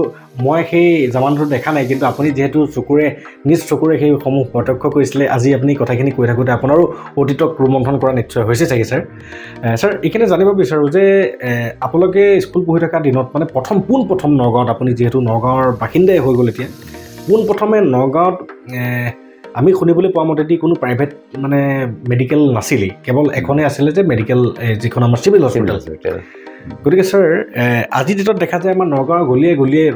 মই সেই জামানাটো দেখা নাই কিন্তু আপুনি যিহেতু নিজ চকুৰে সেইসমূহ প্ৰত্যক্ষ কৰিছিলে আজি আপুনি কথাখিনি কৈ থাকোঁতে আপোনাৰো অতীতক ৰোমন্থন কৰা নিশ্চয় হৈছে চাগে ছাৰ এইখিনি জানিব বিচাৰোঁ যে আপোনালোকে স্কুল পঢ়ি থকা দিনত মানে পোনপ্ৰথম নগাঁৱত আপুনি যিহেতু নগাঁৱৰ বাসিন্দাই হৈ গ'ল এতিয়া পোনপ্ৰথমে নগাঁৱত আমি শুনিবলৈ পোৱা মতেদি কোনো প্ৰাইভেট মানে মেডিকেল নাছিলেই কেৱল এখনেই আছিলে যে মেডিকেল যিখন আমাৰ চিভিল হস্পিটেল গতিকে ছাৰ আজিৰ ডেটত দেখা যায় আমাৰ নগাঁৱৰ গলিয়ে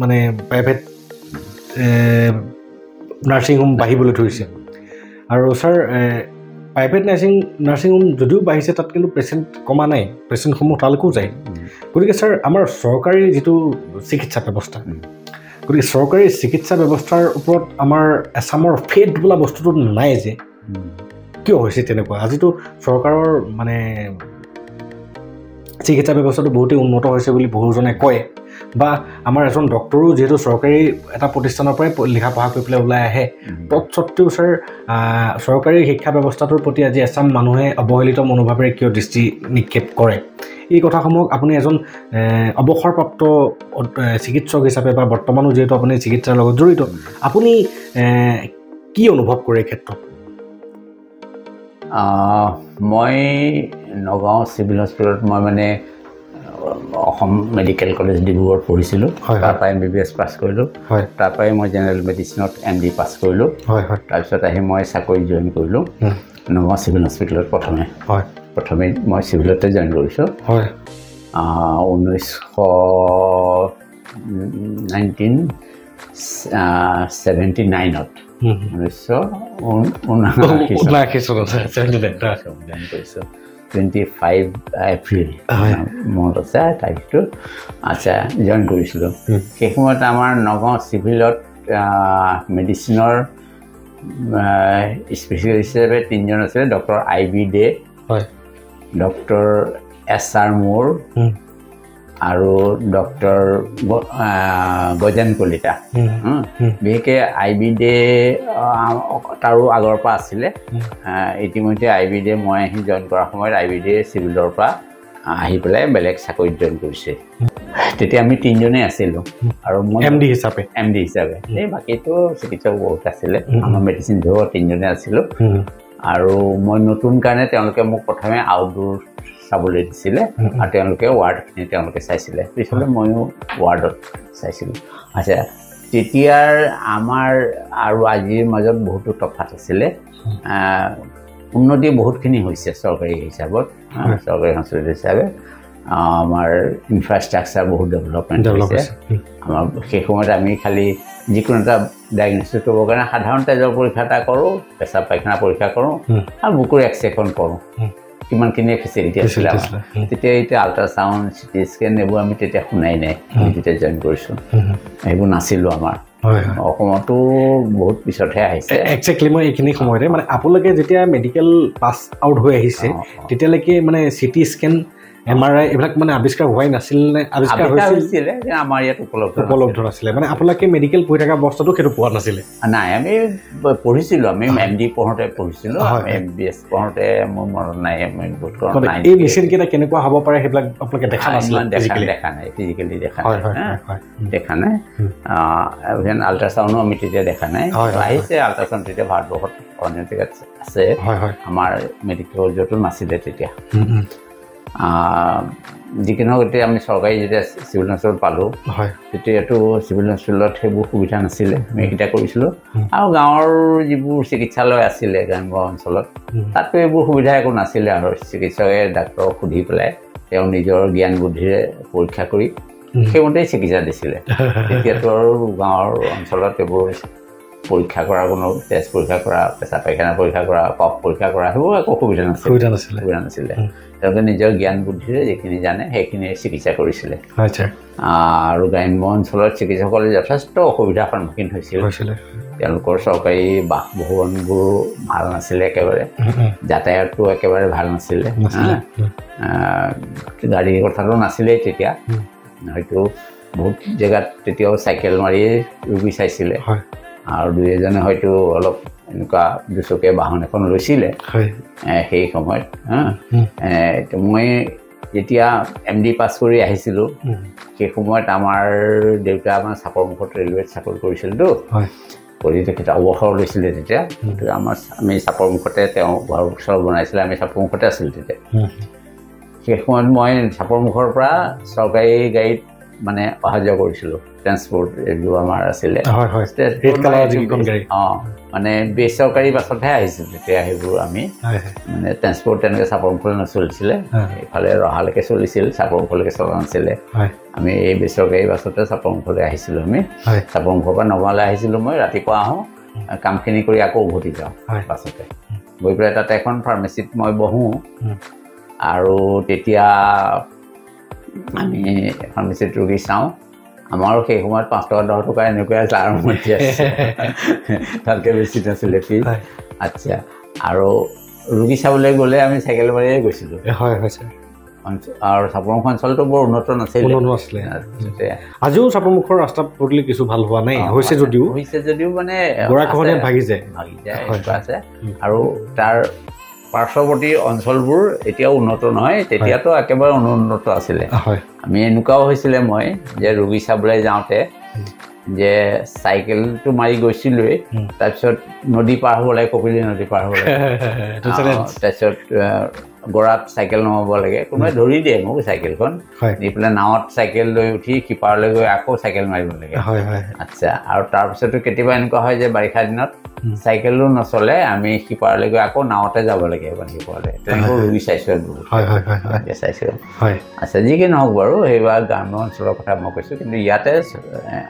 মানে প্ৰাইভেট নাৰ্ছিং হোম বাঢ়িবলৈ ধৰিছে আৰু ছাৰ প্ৰাইভেট নাৰ্ছিং হোম যদিও বাঢ়িছে তাত কিন্তু পেচেণ্ট কমা নাই পেচেণ্টসমূহ তালৈকেও যায় গতিকে ছাৰ আমাৰ চৰকাৰী যিটো চিকিৎসা ব্যৱস্থা গতিকে চৰকাৰী চিকিৎসা ব্যৱস্থাৰ ওপৰত আমাৰ এছামৰ ফেট বোলা বস্তুটো নাই যে কিয় হৈছে তেনেকুৱা আজিতো চৰকাৰৰ মানে চিকিৎসা ব্যৱস্থাটো বহুতেই উন্নত হৈছে বুলি বহুজনে কয় বা আমাৰ এজন ডক্টৰো যিহেতু চৰকাৰী এটা প্ৰতিষ্ঠানৰ পৰাই লিখা পঢ়া কৰি পেলাই ওলাই আহে তৎসত্ত্বেও ছাৰ চৰকাৰী শিক্ষা ব্যৱস্থাটোৰ প্ৰতি আজি এছাম মানুহে অৱহেলিত মনোভাৱেৰে কিয় দৃষ্টি নিক্ষেপ কৰে এই কথাসমূহক আপুনি এজন অৱসৰপ্ৰাপ্ত চিকিৎসক হিচাপে বা বৰ্তমানো যিহেতু আপুনি চিকিৎসাৰ লগত জড়িত আপুনি কি অনুভৱ কৰে এই ক্ষেত্ৰত মই নগাঁও চিভিল হস্পিটেলত মই মানে অসম মেডিকেল কলেজ ডিব্ৰুগড়ত পঢ়িছিলোঁ তাৰপৰাই MBBS পাছ কৰিলোঁ তাৰপৰাই মই জেনেৰেল মেডিচিনত MD পাছ কৰিলোঁ তাৰপিছত আহি মই চাকৰি জইন কৰিলোঁ নগাঁও চিভিল হস্পিটেলত প্ৰথমে মই চিভিলতে জইন কৰিছোঁ 1979ত 25 এপ্ৰিল মনত আছে তাৰিখটো আচ্ছা জইন কৰিছিলোঁ সেই সময়ত আমাৰ নগাঁও চিভিলত মেডিচিনৰ স্পেচিয়েলিষ্ট হিচাপে 3জন আছিলে doctor IB day doctor SR মোৰ আৰু ডক্টৰ গজেন কলিতা বিশেষকৈ IB ডে তাৰো আগৰ পৰা আছিলে ইতিমধ্যে IB ডে মই আহি জইন কৰাৰ সময়ত IB ডে চিভিলৰ পৰা আহি পেলাই বেলেগ চাকৰিত জইন কৰিছে তেতিয়া আমি 3জনেই আছিলোঁ আৰু মই MD হিচাপে এই বাকীটো চিকিৎসক বহুত আছিলে আমাৰ মেডিচিন ধৰ 3জনে আছিলোঁ আৰু মই নতুন কাৰণে তেওঁলোকে মোক প্ৰথমে আউটডোৰ চাবলৈ দিছিলে আৰু তেওঁলোকে ৱাৰ্ডখিনি তেওঁলোকে চাইছিলে পিছলৈ ময়ো ৱাৰ্ডত চাইছিলোঁ আচ্ছা তেতিয়াৰ আমাৰ আৰু আজিৰ মাজত বহুতো তফাত আছিলে উন্নতি বহুতখিনি হৈছে চৰকাৰী হিচাপত চৰকাৰী হস্পিটেল হিচাপে আমাৰ ইনফ্ৰাষ্ট্ৰাকচাৰ বহুত ডেভেলপমেণ্ট হৈছে আমাৰ সেই সময়ত আমি খালি যিকোনো এটা ডায়েগনষ্টিছ কৰিবৰ কাৰণে সাধাৰণ তেজৰ পৰীক্ষা এটা কৰোঁ পেচাব পায়খানা পৰীক্ষা কৰোঁ আৰু বুকুৰ এক্সৰেখন কৰোঁ কিমানখিনি ফেচিলিটি আছিলে তেতিয়া এতিয়া আল্ট্ৰাচাউণ্ড CT স্কেন এইবোৰ আমি তেতিয়া শুনাই নাই আমি তেতিয়া জইন কৰিছোঁ এইবোৰ নাছিলোঁ আমাৰ অসমতো বহুত পিছতহে আহিছে একজেক্টলি মই এইখিনি সময়তে মানে আপোনালোকে যেতিয়া মেডিকেল পাছ আউট হৈ আহিছে তেতিয়ালৈকে মানে CT স্কেন MRI এইবিলাক মানে আৱিষ্কাৰ হোৱাই নাছিল নে আৱিষ্কাৰ হৈছিলে আমাৰ ইয়াত উপলব্ধ নাছিলে মানে আপোনালোকে মেডিকেল পঢ়ি থকা অৱস্থাটো সেইটো পোৱা নাছিলে নাই আমি পঢ়িছিলোঁ আমি MD পঢ়োঁতে পঢ়িছিলোঁ MBS পঢ়োঁতে মোৰ মনত নাই এই মেচিনকেইটা কেনেকুৱা হ'ব পাৰে সেইবিলাক আপোনালোকে দেখা নাছিলে দেখা নাই ফিজিকেলি দেখা নাই আল্ট্ৰাচাউণ্ডো আমি তেতিয়া দেখা নাই আহিছে আল্ট্ৰাচাউণ্ড তেতিয়া ভাৰতবৰ্ষত অন্য জেগাত আছে আমাৰ মেডিকেল কলেজতো নাছিলে তেতিয়া যিকি নহওক এতিয়া আমি চৰকাৰী যেতিয়া চিভিল হস্পিটেল পালোঁ তেতিয়াতো চিভিল হস্পিটেলত সেইবোৰ সুবিধা নাছিলে আমি এইকেইটা কৰিছিলোঁ আৰু গাঁৱৰ যিবোৰ চিকিৎসালয় আছিলে গ্ৰাম্য অঞ্চলত তাততো এইবোৰ সুবিধা একো নাছিলে আৰু চিকিৎসকে ডাক্তৰক সুধি পেলাই তেওঁ নিজৰ জ্ঞান বুদ্ধিৰে পৰীক্ষা কৰি সেইমতেই চিকিৎসা দিছিলে তেতিয়াতো আৰু গাঁৱৰ অঞ্চলত এইবোৰ পৰীক্ষা কৰা কোনো টেষ্ট পৰীক্ষা কৰা পেচাব পায়খানা পৰীক্ষা কৰা কফ পৰীক্ষা কৰা সেইবোৰ একো সুবিধা নাছিলে তেওঁলোকে নিজৰ জ্ঞান বুদ্ধিৰে যিখিনি জানে সেইখিনি চিকিৎসা কৰিছিলে আৰু গ্ৰাম্য অঞ্চলত চিকিৎসকলে যথেষ্ট অসুবিধাৰ সন্মুখীন হৈছিল তেওঁলোকৰ চৰকাৰী বাসভৱনবোৰ ভাল নাছিলে একেবাৰে যাতায়াতটো একেবাৰে ভাল নাছিলে গাড়ীৰ কথাটো নাছিলেই তেতিয়া হয়তো বহুত জেগাত তেতিয়াও চাইকেল মাৰিয়ে ৰোগী চাইছিলে আৰু দুই এজনে হয়তো অলপ এনেকুৱা দুচকীয়া বাহন এখন লৈছিলে সেই সময়ত মই যেতিয়া MD পাছ কৰি আহিছিলোঁ সেই সময়ত আমাৰ দেউতা আমাৰ চাপৰমুখত ৰেলৱেত চাকৰি কৰিছিলতো কৰি তেখেতে অৱসৰ লৈছিলে তেতিয়া আমি চাপৰমুখতে তেওঁ ঘৰ চৰ বনাইছিলে আমি চাপৰমুখতে আছিলোঁ তেতিয়া সেই সময়ত মই চাপৰমুখৰ পৰা চৰকাৰী গাড়ীত মানে অহা যোৱা কৰিছিলোঁ ট্ৰেন্সপৰ্ট এইবোৰ আমাৰ আছিলে মানে বেচৰকাৰী বাছতহে আহিছিলোঁ তেতিয়া সেইবোৰ আমি মানে ট্ৰেন্সপৰ্ট তেনেকৈ চাপৰমুখলৈ নচলিছিলে এইফালে ৰহালৈকে চলিছিল চাপৰমুখলৈকে চলা নাছিলে আমি এই বেচৰকাৰী বাছতে চাপৰমুখলৈ আহিছিলোঁ আমি চাপৰমুখৰ পৰা নগাঁৱলৈ আহিছিলোঁ মই ৰাতিপুৱা আহোঁ কামখিনি কৰি আকৌ উভতি যাওঁ বাছতে গৈ পেলাই তাতে এখন ফাৰ্মাচীত মই বহোঁ আৰু তেতিয়া আমি ফাৰ্মাচীত ৰোগী চাওঁ আমাৰো সেই সময়ত 5 টকা 10 টকা এনেকুৱা আৰম্ভণি আছে তাতকৈ বেছি নাছিলে ফিজ আচ্ছা আৰু ৰোগী চাবলৈ গ'লে আমি চাইকেল মাৰিয়ে গৈছিলোঁ আৰু চাপৰমুখ অঞ্চলটো বৰ উন্নত নাছিলে আজিও চাপৰমুখৰ ৰাস্তা পদূলি কিছু ভাল হোৱা নাই হৈছে যদিও মানে গৰাখহনীয়াত ভাগি যায় আছে আৰু তাৰ পাৰ্শ্বৱৰ্তী অঞ্চলবোৰ এতিয়াও উন্নত নহয় তেতিয়াতো একেবাৰে অনুন্নত আছিলে আমি এনেকুৱাও হৈছিলে মই যে ৰোগী চাবলৈ যাওঁতে যে চাইকেলটো মাৰি গৈছিলোঁৱেই তাৰপিছত নদী পাৰ হ'ব লাগে কপিলী নদী পাৰ হ'ব লাগে তাৰপিছত গৰাত চাইকেল নমাব লাগে কোনোবাই ধৰি দিয়ে মোক চাইকেলখন দি পেলাই নাৱত চাইকেল লৈ উঠি কিপাৰলৈ গৈ আকৌ চাইকেল মাৰিব লাগে আচ্ছা আৰু তাৰপিছতো কেতিয়াবা এনেকুৱা হয় যে বাৰিষা দিনত চাইকেলো নচলে আমি সিপাৰলৈ গৈ আকৌ নাৱতে যাব লাগে সিপাৰলৈ তেনেকৈ ৰোগী চাইছোঁ চাইছোঁ আচ্ছা যি কি নহওক বাৰু সেইবাৰ গ্ৰাম্য অঞ্চলৰ কথা মই কৈছোঁ কিন্তু ইয়াতে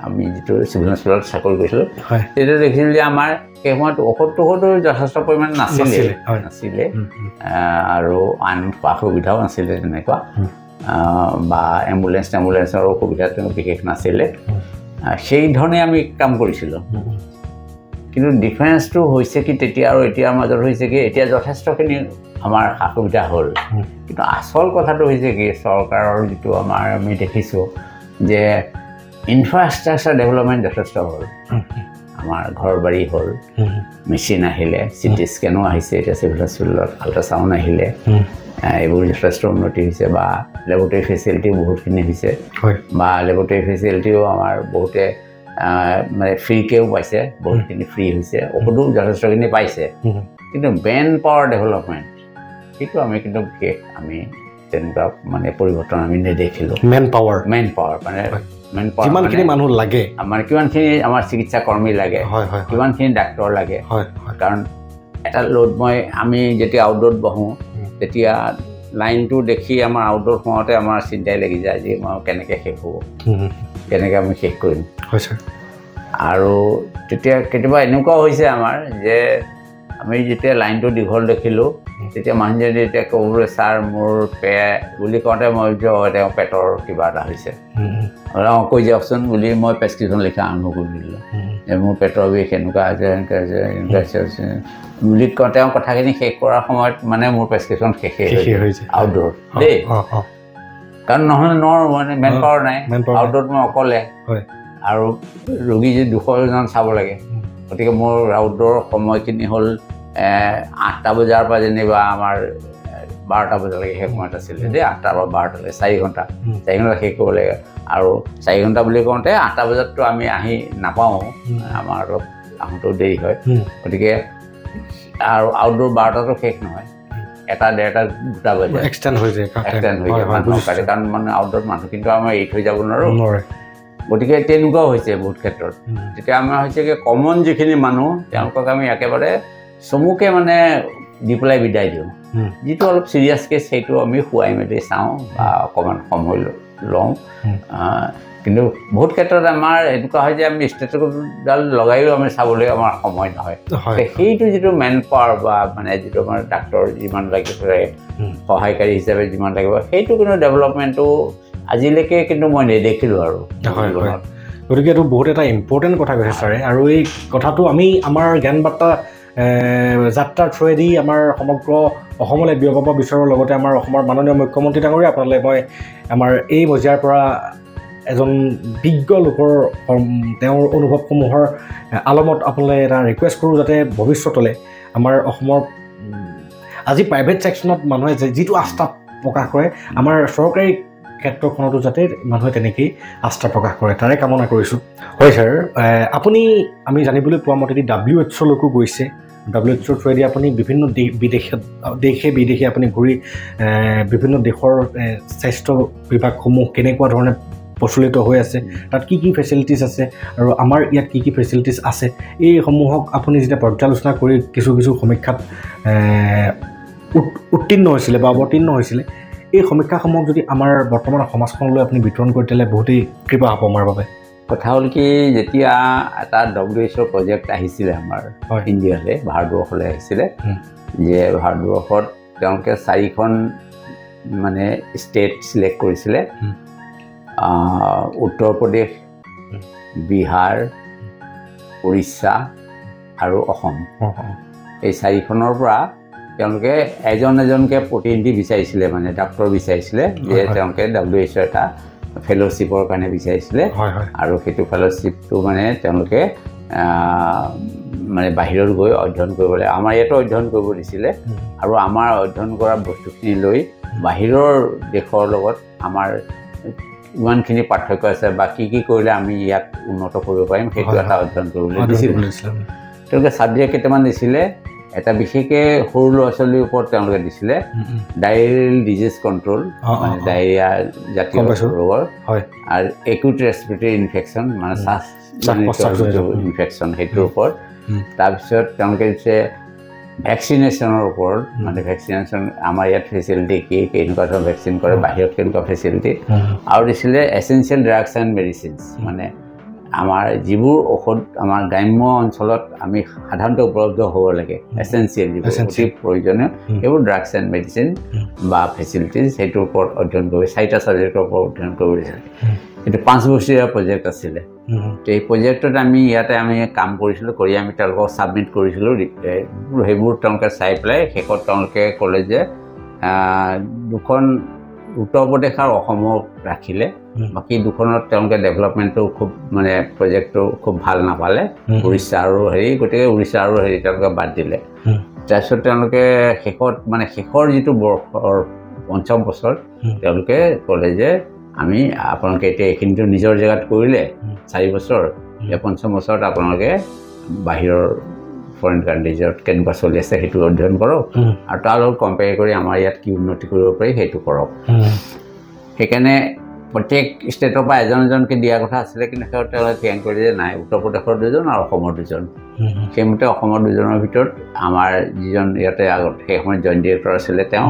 আমি যিটো চিভিল হস্পিটেলত চাকৰি কৰিছিলোঁ তেতিয়া দেখিছিলোঁ যে আমাৰ সেই সময়ত ঔষধটো যথেষ্ট পৰিমাণে নাছিলে আৰু আন সা সুবিধাও নাছিলে তেনেকুৱা বা এম্বুলেঞ্চৰ অসুবিধা তেনেকুৱা বিশেষ নাছিলে সেই ধৰণে আমি কাম কৰিছিলোঁ কিন্তু ডিফাৰেঞ্চটো হৈছে কি তেতিয়া আৰু এতিয়াৰ মাজত হৈছে কি এতিয়া যথেষ্টখিনি আমাৰ সা সুবিধা হ'ল কিন্তু আচল কথাটো হৈছে কি চৰকাৰৰ যিটো আমাৰ আমি দেখিছোঁ যে ইনফ্ৰাষ্ট্ৰাকচাৰ ডেভেলপমেণ্ট যথেষ্ট হ'ল আমাৰ ঘৰ বাৰী হ'ল মেচিন আহিলে চিটি স্কেনো আহিছে এতিয়া চিভিল হস্পিটেলত আল্ট্ৰাচাউণ্ড আহিলে এইবোৰ যথেষ্ট উন্নতি হৈছে বা লেবৰেটৰী ফেচিলিটি বহুতখিনি হৈছে বা লেবৰেটৰী ফেচিলিটিও আমাৰ বহুতে মানে ফ্ৰীকেও পাইছে বহুতখিনি ফ্ৰী হৈছে ঔষধো যথেষ্টখিনি পাইছে কিন্তু মেন পাৱাৰ ডেভেলপমেণ্ট সেইটো আমি কিন্তু বিশেষ আমি তেনেকুৱা মানে পৰিৱৰ্তন আমি নেদেখিলোঁ মেন পাৱাৰ মানে যিমানখিনি মানুহ লাগে আমাৰ কিমানখিনি আমাৰ চিকিৎসা কৰ্মী লাগে কিমানখিনি ডাক্তৰ লাগে কাৰণ এটা লোড আমি যেতিয়া আউটডোৰত বহোঁ তেতিয়া লাইনটো দেখি আমাৰ আউটডোৰ সময়তে আমাৰ চিন্তাই লাগি যায় যে মই কেনেকৈ শেষ হ'ব কেনেকৈ আমি শেষ কৰিম আৰু তেতিয়া কেতিয়াবা এনেকুৱাও হৈছে আমাৰ যে আমি যেতিয়া লাইনটো দীঘল দেখিলোঁ তেতিয়া মানুহজনে যেতিয়া ক'বলৈ ছাৰ মোৰ বুলি কওঁতে মই তেওঁ পেটৰ কিবা এটা হৈছে কৈ যাওকচোন বুলি মই প্ৰেছক্ৰিপশ্যন লিখা আৰম্ভ কৰি দিলোঁ যে মোৰ পেটৰ বিষ এনেকুৱা হৈছে এনেকুৱা হৈছে বুলি কওঁ তেওঁ কথাখিনি শেষ কৰাৰ সময়ত মানে মোৰ প্ৰেছক্ৰিপশ্যন শেষেই হৈছে আউটডোৰ দেই কাৰণ নহ'লে মানে মেন পাৱাৰ নাই আউটডোৰত মই অকলে আৰু ৰোগী যদি 200জন চাব লাগে গতিকে মোৰ আউটডোৰ সময়খিনি হ'ল 8টা বজাৰ পৰা যেনিবা আমাৰ 12টা বজালৈকে সেই সময়ত আছিলে দেই 8টাৰ পৰা 12টালৈ 4 ঘণ্টা শেষ কৰিব লাগে আৰু 4 ঘণ্টা বুলি কওঁতে 8টা বজাততো আমি আহি নাপাওঁ আমাৰ অলপ আহোঁতেও দেৰি হয় গতিকে আৰু আউটডোৰ 12টাতো শেষ নহয় 1টা 1:30টা 2টা বজাত এক্সটেণ্ড হৈ যায় কাৰণ মানে আউটডোৰত মানুহ কিন্তু আমাৰ এৰি থৈ যাব নোৱাৰোঁ গতিকে তেনেকুৱাও হৈছে বহুত ক্ষেত্ৰত তেতিয়া আমাৰ হৈছে কি কমন যিখিনি মানুহ তেওঁলোকক আমি একেবাৰে চমুকে মানে দি পেলাই বিদায় দিওঁ যিটো অলপ চিৰিয়াছ কেছ সেইটো আমি শুৱাই মেলি চাওঁ বা অকণমান সময় লওঁ কিন্তু বহুত ক্ষেত্ৰত আমাৰ এনেকুৱা হয় যে আমি ষ্টেথস্কোপডাল লগাইও আমি চাবলৈ আমাৰ সময় নহয় সেইটো যিটো মেন পাৱাৰ বা মানে যিটো আমাৰ ডাক্তৰ যিমান লাগিব সহায়কাৰী হিচাপে যিমান লাগিব সেইটো কিন্তু ডেভেলপমেণ্টটো আজিলৈকে কিন্তু মই নেদেখিলোঁ আৰু গতিকে এইটো বহুত এটা ইম্পৰ্টেণ্ট কথা কৈছে ছাৰে আৰু এই কথাটো আমি আমাৰ জ্ঞান বাৰ্তা যাত্ৰাৰ থ্ৰুৱেদি আমাৰ সমগ্ৰ অসমলৈ বিয়পাব বিচাৰোঁ লগতে আমাৰ অসমৰ মাননীয় মুখ্যমন্ত্ৰী ডাঙৰীয়া আপোনালৈ মই আমাৰ এই মজিয়াৰ পৰা এজন বিজ্ঞ লোকৰ তেওঁৰ অনুভৱসমূহৰ আলমত আপোনালৈ এটা ৰিকুৱেষ্ট কৰোঁ যাতে ভৱিষ্যতলৈ আমাৰ অসমৰ আজি প্ৰাইভেট ছেকশ্যনত মানুহে যিটো আস্থা প্ৰকাশ কৰে আমাৰ চৰকাৰী ক্ষেত্ৰখনতো যাতে মানুহে তেনেকেই আস্থা প্ৰকাশ কৰে তাৰে কামনা কৰিছোঁ হয় ছাৰ আপুনি আমি জানিবলৈ পোৱা মতেদি WHO গৈছে WHO থ্ৰুৱেদি আপুনি বিভিন্ন দেশে বিদেশে আপুনি ঘূৰি বিভিন্ন দেশৰ স্বাস্থ্য বিভাগসমূহ কেনেকুৱা ধৰণে প্ৰচলিত হৈ আছে তাত কি কি ফেচিলিটিছ আছে আৰু আমাৰ ইয়াত কি কি ফেচিলিটিছ আছে এইসমূহক আপুনি যেতিয়া পৰ্যালোচনা কৰি কিছু সমীক্ষাত উত্তীৰ্ণ হৈছিলে বা অৱতীৰ্ণ হৈছিলে এই সমীক্ষাসমূহক যদি আমাৰ বৰ্তমান সমাজখনলৈ আপুনি বিতৰণ কৰি দিলে বহুতেই কৃপা হ'ব আমাৰ বাবে কথা হ'ল কি যেতিয়া এটা WHO প্ৰজেক্ট আহিছিলে আমাৰ ইণ্ডিয়ালৈ ভাৰতবৰ্ষলৈ আহিছিলে যে ভাৰতবৰ্ষত তেওঁলোকে 4খন মানে ষ্টেট চিলেক্ট কৰিছিলে উত্তৰ প্ৰদেশ বিহাৰ উৰিষ্যা আৰু অসম এই 4খনৰ পৰা তেওঁলোকে এজনকৈ প্ৰতিনিধি বিচাৰিছিলে মানে ডাক্তৰ বিচাৰিছিলে যে তেওঁলোকে WHO এটা ফেলোশ্বিপৰ কাৰণে বিচাৰিছিলে আৰু সেইটো ফেলোশ্বিপটো মানে তেওঁলোকে মানে বাহিৰত গৈ অধ্যয়ন কৰিবলৈ আমাৰ ইয়াতো অধ্যয়ন কৰিব দিছিলে আৰু আমাৰ অধ্যয়ন কৰা বস্তুখিনি লৈ বাহিৰৰ দেশৰ লগত আমাৰ ইমানখিনি পাৰ্থক্য আছে বা কি কৰিলে আমি ইয়াত উন্নত কৰিব পাৰিম সেইটো এটা অধ্যয়ন কৰিবলৈ দিছিলে তেওঁলোকে ছাবজেক্ট কেইটামান দিছিলে এটা বিশেষকৈ সৰু ল'ৰা ছোৱালীৰ ওপৰত তেওঁলোকে দিছিলে ডায়েৰিয়েল ডিজিজ কণ্ট্ৰল মানে ডায়েৰিয়া জাতীয় ৰোগৰ আৰু একুইট ৰেছপিৰেটৰী ইনফেকশ্যন মানে ইনফেকশ্যন সেইটোৰ ওপৰত তাৰপিছত তেওঁলোকে দিছে ভেকচিনেশ্যনৰ ওপৰত মানে ভেকচিনেশ্যন আমাৰ ইয়াত ফেচিলিটি কি কেনেকুৱা ধৰণৰ ভেকচিন কৰে বাহিৰত কেনেকুৱা ফেচিলিটি আৰু দিছিলে এচেঞ্চিয়েল ড্ৰাগছ এণ্ড মেডিচিনছ মানে আমাৰ যিবোৰ ঔষধ আমাৰ গ্ৰাম্য অঞ্চলত আমি সাধাৰণতে উপলব্ধ হ'ব লাগে এচেঞ্চিয়েল যিবোৰ অতি প্ৰয়োজনীয় সেইবোৰ ড্ৰাগছ এণ্ড মেডিচিন বা ফেচিলিটিজ সেইটোৰ ওপৰত অধ্যয়ন কৰি 4টা ছাবজেক্টৰ ওপৰত অধ্যয়ন কৰিব দিছিলে এইটো 5 বছৰীয়া প্ৰজেক্ট আছিলে তো এই প্ৰজেক্টত আমি ইয়াতে আমি কাম কৰিছিলোঁ কৰি আমি তেওঁলোকক ছাবমিট কৰিছিলোঁ সেইবোৰ তেওঁলোকে চাই পেলাই শেষত তেওঁলোকে ক'লে যে দুখন উত্তৰ প্ৰদেশ আৰু অসমক ৰাখিলে বাকী দুখনত তেওঁলোকে ডেভেলপমেণ্টটো খুব মানে প্ৰজেক্টটো খুব ভাল নাপালে উৰিষ্যা আৰু গতিকে উৰিষ্যা আৰু তেওঁলোকে বাদ দিলে তাৰপিছত তেওঁলোকে শেষত মানে শেষৰ যিটো বৰ্ষৰ 5ম বছৰ তেওঁলোকে ক'লে যে আমি আপোনালোকে এতিয়া এইখিনিতো নিজৰ জেগাত কৰিলে 4 বছৰ এতিয়া 5ম বছৰত আপোনালোকে বাহিৰৰ ফৰেইন কাণ্ট্ৰিজত কেনেকুৱা চলি আছে সেইটো অধ্যয়ন কৰক আৰু তাৰ লগত কম্পেয়াৰ কৰি আমাৰ ইয়াত কি উন্নতি কৰিব পাৰি সেইটো কৰক সেইকাৰণে প্ৰত্যেক ষ্টেটৰ পৰা এজনকে দিয়া কথা আছিলে কিন্তু তেওঁলোকে থিৰাং কৰিলে যে নাই উত্তৰ প্ৰদেশৰ 2জন আৰু অসমৰ 2জন সেইমতে অসমৰ 2জনৰ ভিতৰত আমাৰ যিজন ইয়াতে আগত সেই সময়ত জইণ্ট ডিৰেক্টৰ আছিলে তেওঁ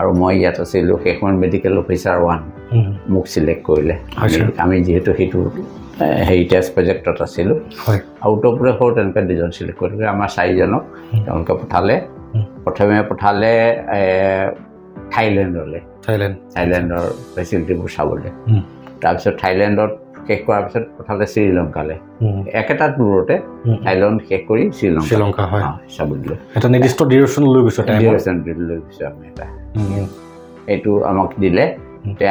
আৰু মই ইয়াত আছিলোঁ সেই সময়ত মেডিকেল অফিচাৰ 1 মোক চিলেক্ট কৰিলে আমি যিহেতু সেইটো হেৰিটেজ প্ৰজেক্টত আছিলোঁ আৰু উত্তৰ প্ৰদেশৰ তেনেকৈ 2জন চিলেক্ট কৰিলে আমাৰ 4জনক তেওঁলোকে প্ৰথমে পঠালে থাইলেণ্ডৰ ফেচিলিটিবোৰ চাবলৈ তাৰপিছত থাইলেণ্ডত শেষ কৰাৰ পিছত পঠালে শ্ৰীলংকালৈ একেটা টুৰতে থাইলেণ্ড শেষ কৰি শ্ৰীলংকা চাবলৈ এটা নিৰ্দিষ্ট ডিউৰেশ্যন লৈ গৈছোঁ আমি এটা এইটো আমাক দিলে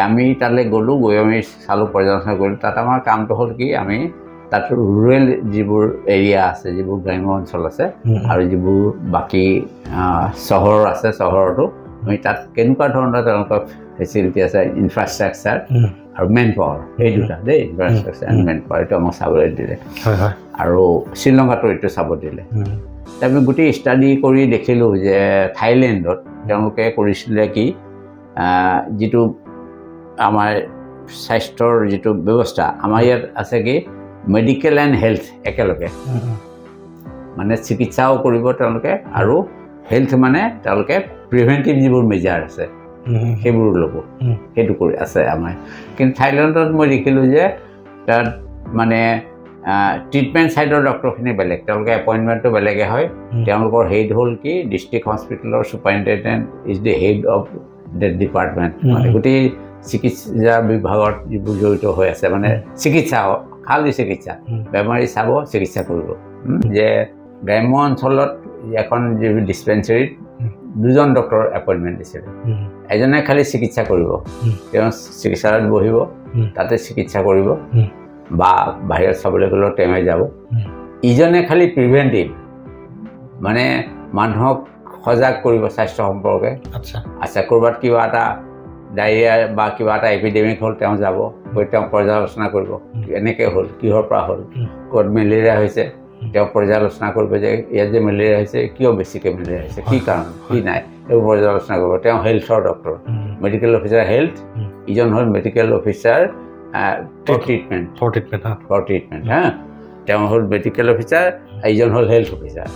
আমি তালৈ গ'লোঁ গৈ আমি চালোঁ পৰ্যালোচনা কৰিলোঁ তাত আমাৰ কামটো হ'ল কি আমি তাত ৰুৰেল যিবোৰ এৰিয়া আছে যিবোৰ গ্ৰাম্য অঞ্চল আছে আৰু যিবোৰ বাকী চহৰ আছে চহৰতো আমি তাত কেনেকুৱা ধৰণৰ তেওঁলোকৰ ফেচিলিটি আছে ইনফ্ৰাষ্ট্ৰাকচাৰ আৰু মেন পাৱাৰ এই দুটা দেই ইনফ্ৰাষ্ট্ৰাকচাৰ এণ্ড মেন পাৱাৰ এইটো আমাক চাবলৈ দিলে আৰু শ্ৰীলংকাতো এইটো চাব দিলে তাৰপিছত গোটেই ষ্টাডি কৰি দেখিলোঁ যে থাইলেণ্ডত তেওঁলোকে কৰিছিলে কি যিটো আমাৰ স্বাস্থ্যৰ যিটো ব্যৱস্থা আমাৰ ইয়াত আছে কি মেডিকেল এণ্ড হেল্থ একেলগে মানে চিকিৎসাও কৰিব তেওঁলোকে আৰু হেল্থ মানে তেওঁলোকে প্ৰিভেণ্টিভ যিবোৰ মেজাৰ আছে সেইবোৰ ল'ব সেইটো কৰি আছে আমাৰ কিন্তু থাইলেণ্ডত মই দেখিলোঁ যে তাত মানে ট্ৰিটমেণ্ট ছাইডৰ ডক্টৰখিনি বেলেগ তেওঁলোকে এপইণ্টমেণ্টটো বেলেগে হয় তেওঁলোকৰ হেড হ'ল কি ডিষ্ট্ৰিক্ট হস্পিটেলৰ superintendent is the head of the department মানে গোটেই চিকিৎসা বিভাগত যিবোৰ জড়িত হৈ আছে মানে চিকিৎসা খালী চিকিৎসা বেমাৰী চাব চিকিৎসা কৰিব যে গ্ৰাম্য অঞ্চলত এখন যি ডিছপেঞ্চেৰীত 2জন ডক্টৰ এপইণ্টমেণ্ট দিছিলে এজনে খালী চিকিৎসা কৰিব তেওঁ চিকিৎসালয়ত বহিব তাতে চিকিৎসা কৰিব বা বাহিৰত চাবলৈ গ'লেও তেওঁৱে যাব ইজনে খালী প্ৰিভেণ্টিভ মানে মানুহক সজাগ কৰিব স্বাস্থ্য সম্পৰ্কে আচ্ছা ক'ৰবাত কিবা এটা ডায়েৰিয়া বা কিবা এটা এপিডেমিক হ'ল তেওঁ যাব গৈ তেওঁ পৰ্যালোচনা কৰিব এনেকৈ হ'ল কিহৰ পৰা হ'ল ক'ত মেলেৰিয়া হৈছে তেওঁ পৰ্যালোচনা কৰিব যে ইয়াত যে মেলেৰিয়া হৈছে কিয় বেছিকৈ মেলেৰিয়া হৈছে কি কাৰণ কি নাই এইবোৰ পৰ্যালোচনা কৰিব তেওঁ হেল্থৰ ডক্টৰ মেডিকেল অফিচাৰ হেল্থ ইজন হ'ল মেডিকেল অফিচাৰ ফৰ ট্ৰিটমেণ্ট হা তেওঁ হ'ল মেডিকেল অফিচাৰ ইজন হ'ল হেল্থ অফিচাৰ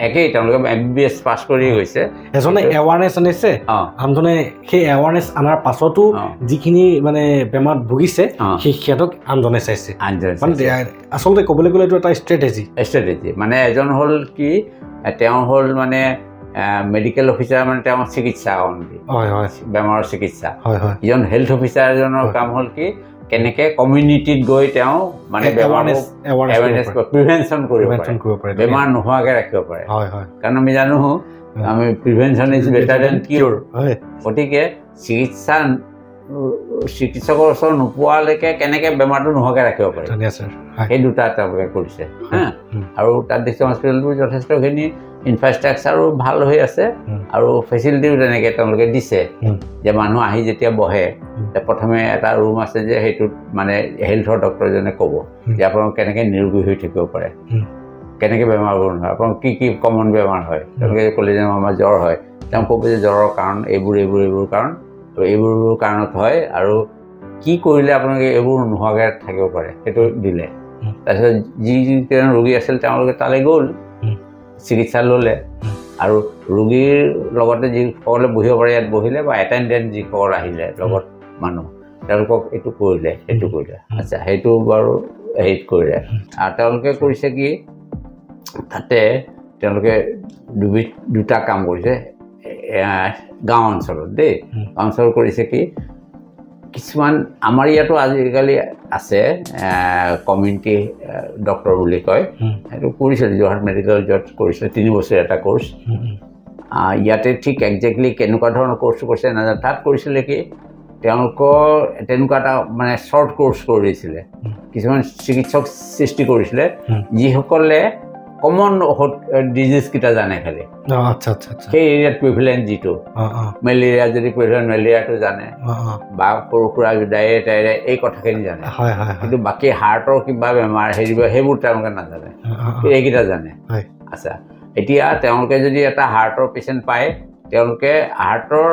একেই তেওঁলোকে MBBS পাছ কৰি গৈছে এজনে এৱাৰনেছ আনিছে আনজনে সেই এৱাৰনেছ আনাৰ পাছতো যিখিনি মানে বেমাৰত ভুগিছে সেই সিহঁতক আনজনে চাইছে মানে আচলতে ক'বলৈ গ'লে এইটো এটা ষ্ট্ৰেটেজি মানে এজন হ'ল কি তেওঁ হ'ল মানে মেডিকেল অফিচাৰ মানে তেওঁৰ চিকিৎসা বেমাৰৰ চিকিৎসা ইজন হেল্থ অফিচাৰ এজনৰ কাম হ'ল কি কেনেকৈ কমিউনিটিত গৈ তেওঁ মানে এৱাৰনেছ প্ৰিভেনশ্যন কৰিব পাৰে বেমাৰ নোহোৱাকৈ ৰাখিব পাৰে কাৰণ আমি জানো আমি প্ৰিভেনশ্যন ইজ বেটাৰ দেন কিউৰ গতিকে চিকিৎসকৰ ওচৰত নোপোৱালৈকে কেনেকৈ বেমাৰটো নোহোৱাকৈ ৰাখিব পাৰে সেই দুটা তেওঁলোকে কৰিছে আৰু তাত ডিষ্ট্ৰিক্ট হস্পিটেলবোৰ যথেষ্টখিনি ইনফ্ৰাষ্ট্ৰাকচাৰো ভাল হৈ আছে আৰু ফেচিলিটিও তেনেকৈ তেওঁলোকে দিছে যে মানুহ আহি যেতিয়া বহে প্ৰথমে এটা ৰুম আছে যে সেইটোত মানে হেল্থৰ ডক্টৰজনে ক'ব যে আপোনালোক কেনেকৈ নিৰোগী হৈ থাকিব পাৰে কেনেকৈ বেমাৰবোৰ নহয় আপোনাৰ কি কমন বেমাৰ হয় তেওঁলোকে ক'লে যে আমাৰ জ্বৰ হয় তেওঁ ক'ব যে জ্বৰৰ কাৰণ এইবোৰ কাৰণ আৰু এইবোৰ কাৰণত হয় আৰু কি কৰিলে আপোনালোকে এইবোৰ নোহোৱাকৈ থাকিব পাৰে সেইটো দিলে তাৰপিছত যিকেইজন ৰোগী আছিল তেওঁলোকে তালৈ গ'ল চিকিৎসা ল'লে আৰু ৰোগীৰ লগতে যিসকলে বহিব পাৰে ইয়াত বহিলে বা এটেণ্ডেণ্ট যিসকল আহিলে লগত মানুহ তেওঁলোকক এইটো কৰিলে সেইটো কৰিলে আচ্ছা সেইটো বাৰু হেৰিত কৰিলে আৰু তেওঁলোকে কৰিছে কি তাতে তেওঁলোকে দুটা কাম কৰিছে গাঁও অঞ্চলত দেই গাঁও অঞ্চলত কৰিছে কি কিছুমান আমাৰ ইয়াতো আজিকালি আছে কমিউনিটি ডক্টৰ বুলি কয় সেইটো কৰিছিলে যোৰহাট মেডিকেল য'ত কৰিছিলে 3 বছৰীয়া এটা কোৰ্চ ইয়াতে ঠিক একজেক্টলি কেনেকুৱা ধৰণৰ কোৰ্চ কৰিছে নাজানো তাত কৰিছিলে কি তেওঁলোকৰ তেনেকুৱা এটা মানে শ্বৰ্ট কোৰ্চ কৰি দিছিলে কিছুমান চিকিৎসক সৃষ্টি কৰিছিলে যিসকলে কমন ডিজিজকেইটা জানে খালি সেই এৰিয়াত প্ৰিভিলেণ্ট যিটো মেলেৰিয়া যদি প্ৰিভিলেণ্ট মেলেৰিয়াটো জানে বা সৰু সুৰা ডায়েৰিয়া এই কথাখিনি জানে কিন্তু বাকী হাৰ্টৰ কিবা বেমাৰ সেইবোৰ তেওঁলোকে নাজানে এইকেইটা জানে আচ্ছা এতিয়া তেওঁলোকে যদি এটা হাৰ্টৰ পেচেণ্ট পায় তেওঁলোকে হাৰ্টৰ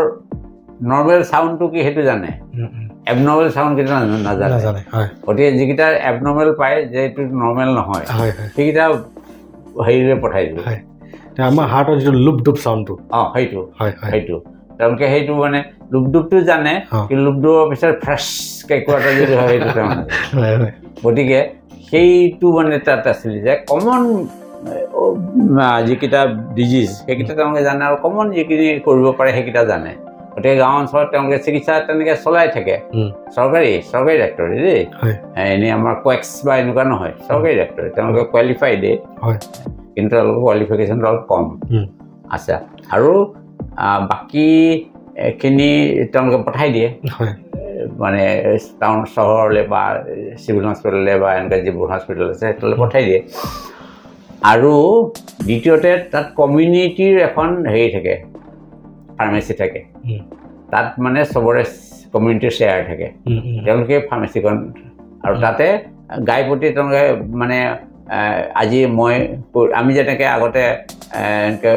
নৰ্মেল চাউণ্ডটো কি সেইটো জানে এবনৰ্মেল চাউণ্ড কেইটা নাজানে গতিকে যিকেইটা এবনৰ্মেল পায় যে এইটো নৰ্মেল নহয় সেইকেইটা হেৰিৰে পঠাই দিব আমাৰ হাৰ্টৰ যিটো লুপডুপ চাউণ্ডটো সেইটো তেওঁলোকে সেইটো মানে লুপডুপটো জানে কিন্তু লুপডুপৰ পিছত ফ্ৰেছকৈ একো এটা যদি হয় সেইটো তেওঁলোকে গতিকে সেইটো মানে তাত আছিল যে কমন যিকেইটা ডিজিজ সেইকেইটা তেওঁলোকে জানে আৰু কমন যিখিনি কৰিব পাৰে সেইকেইটা জানে গতিকে গাঁও অঞ্চলত তেওঁলোকে চিকিৎসা তেনেকৈ চলাই থাকে চৰকাৰী ডাক্তৰে দেই এনেই আমাৰ কোৱেক্স বা এনেকুৱা নহয় চৰকাৰী ডাক্তৰে তেওঁলোকে কোৱালিফাইডেই কিন্তু তেওঁলোকৰ কোৱালিফিকেশ্যনটো অলপ কম আচ্ছা আৰু বাকীখিনি তেওঁলোকে পঠাই দিয়ে মানে টাউন চহৰলৈ বা চিভিল হস্পিটেললৈ বা এনেকুৱা যিবোৰ হস্পিটেল আছে সেইটোলৈ পঠাই দিয়ে আৰু দ্বিতীয়তে তাত কমিউনিটিৰ এখন হেৰি থাকে ফাৰ্মাচী থাকে তাত মানে চবৰে কমিউনিটিৰ শ্বেয়াৰ থাকে তেওঁলোকে ফাৰ্মাচীখন আৰু তাতে গাই প্ৰতি তেওঁলোকে মানে আজি আমি যেনেকৈ আগতে এনেকৈ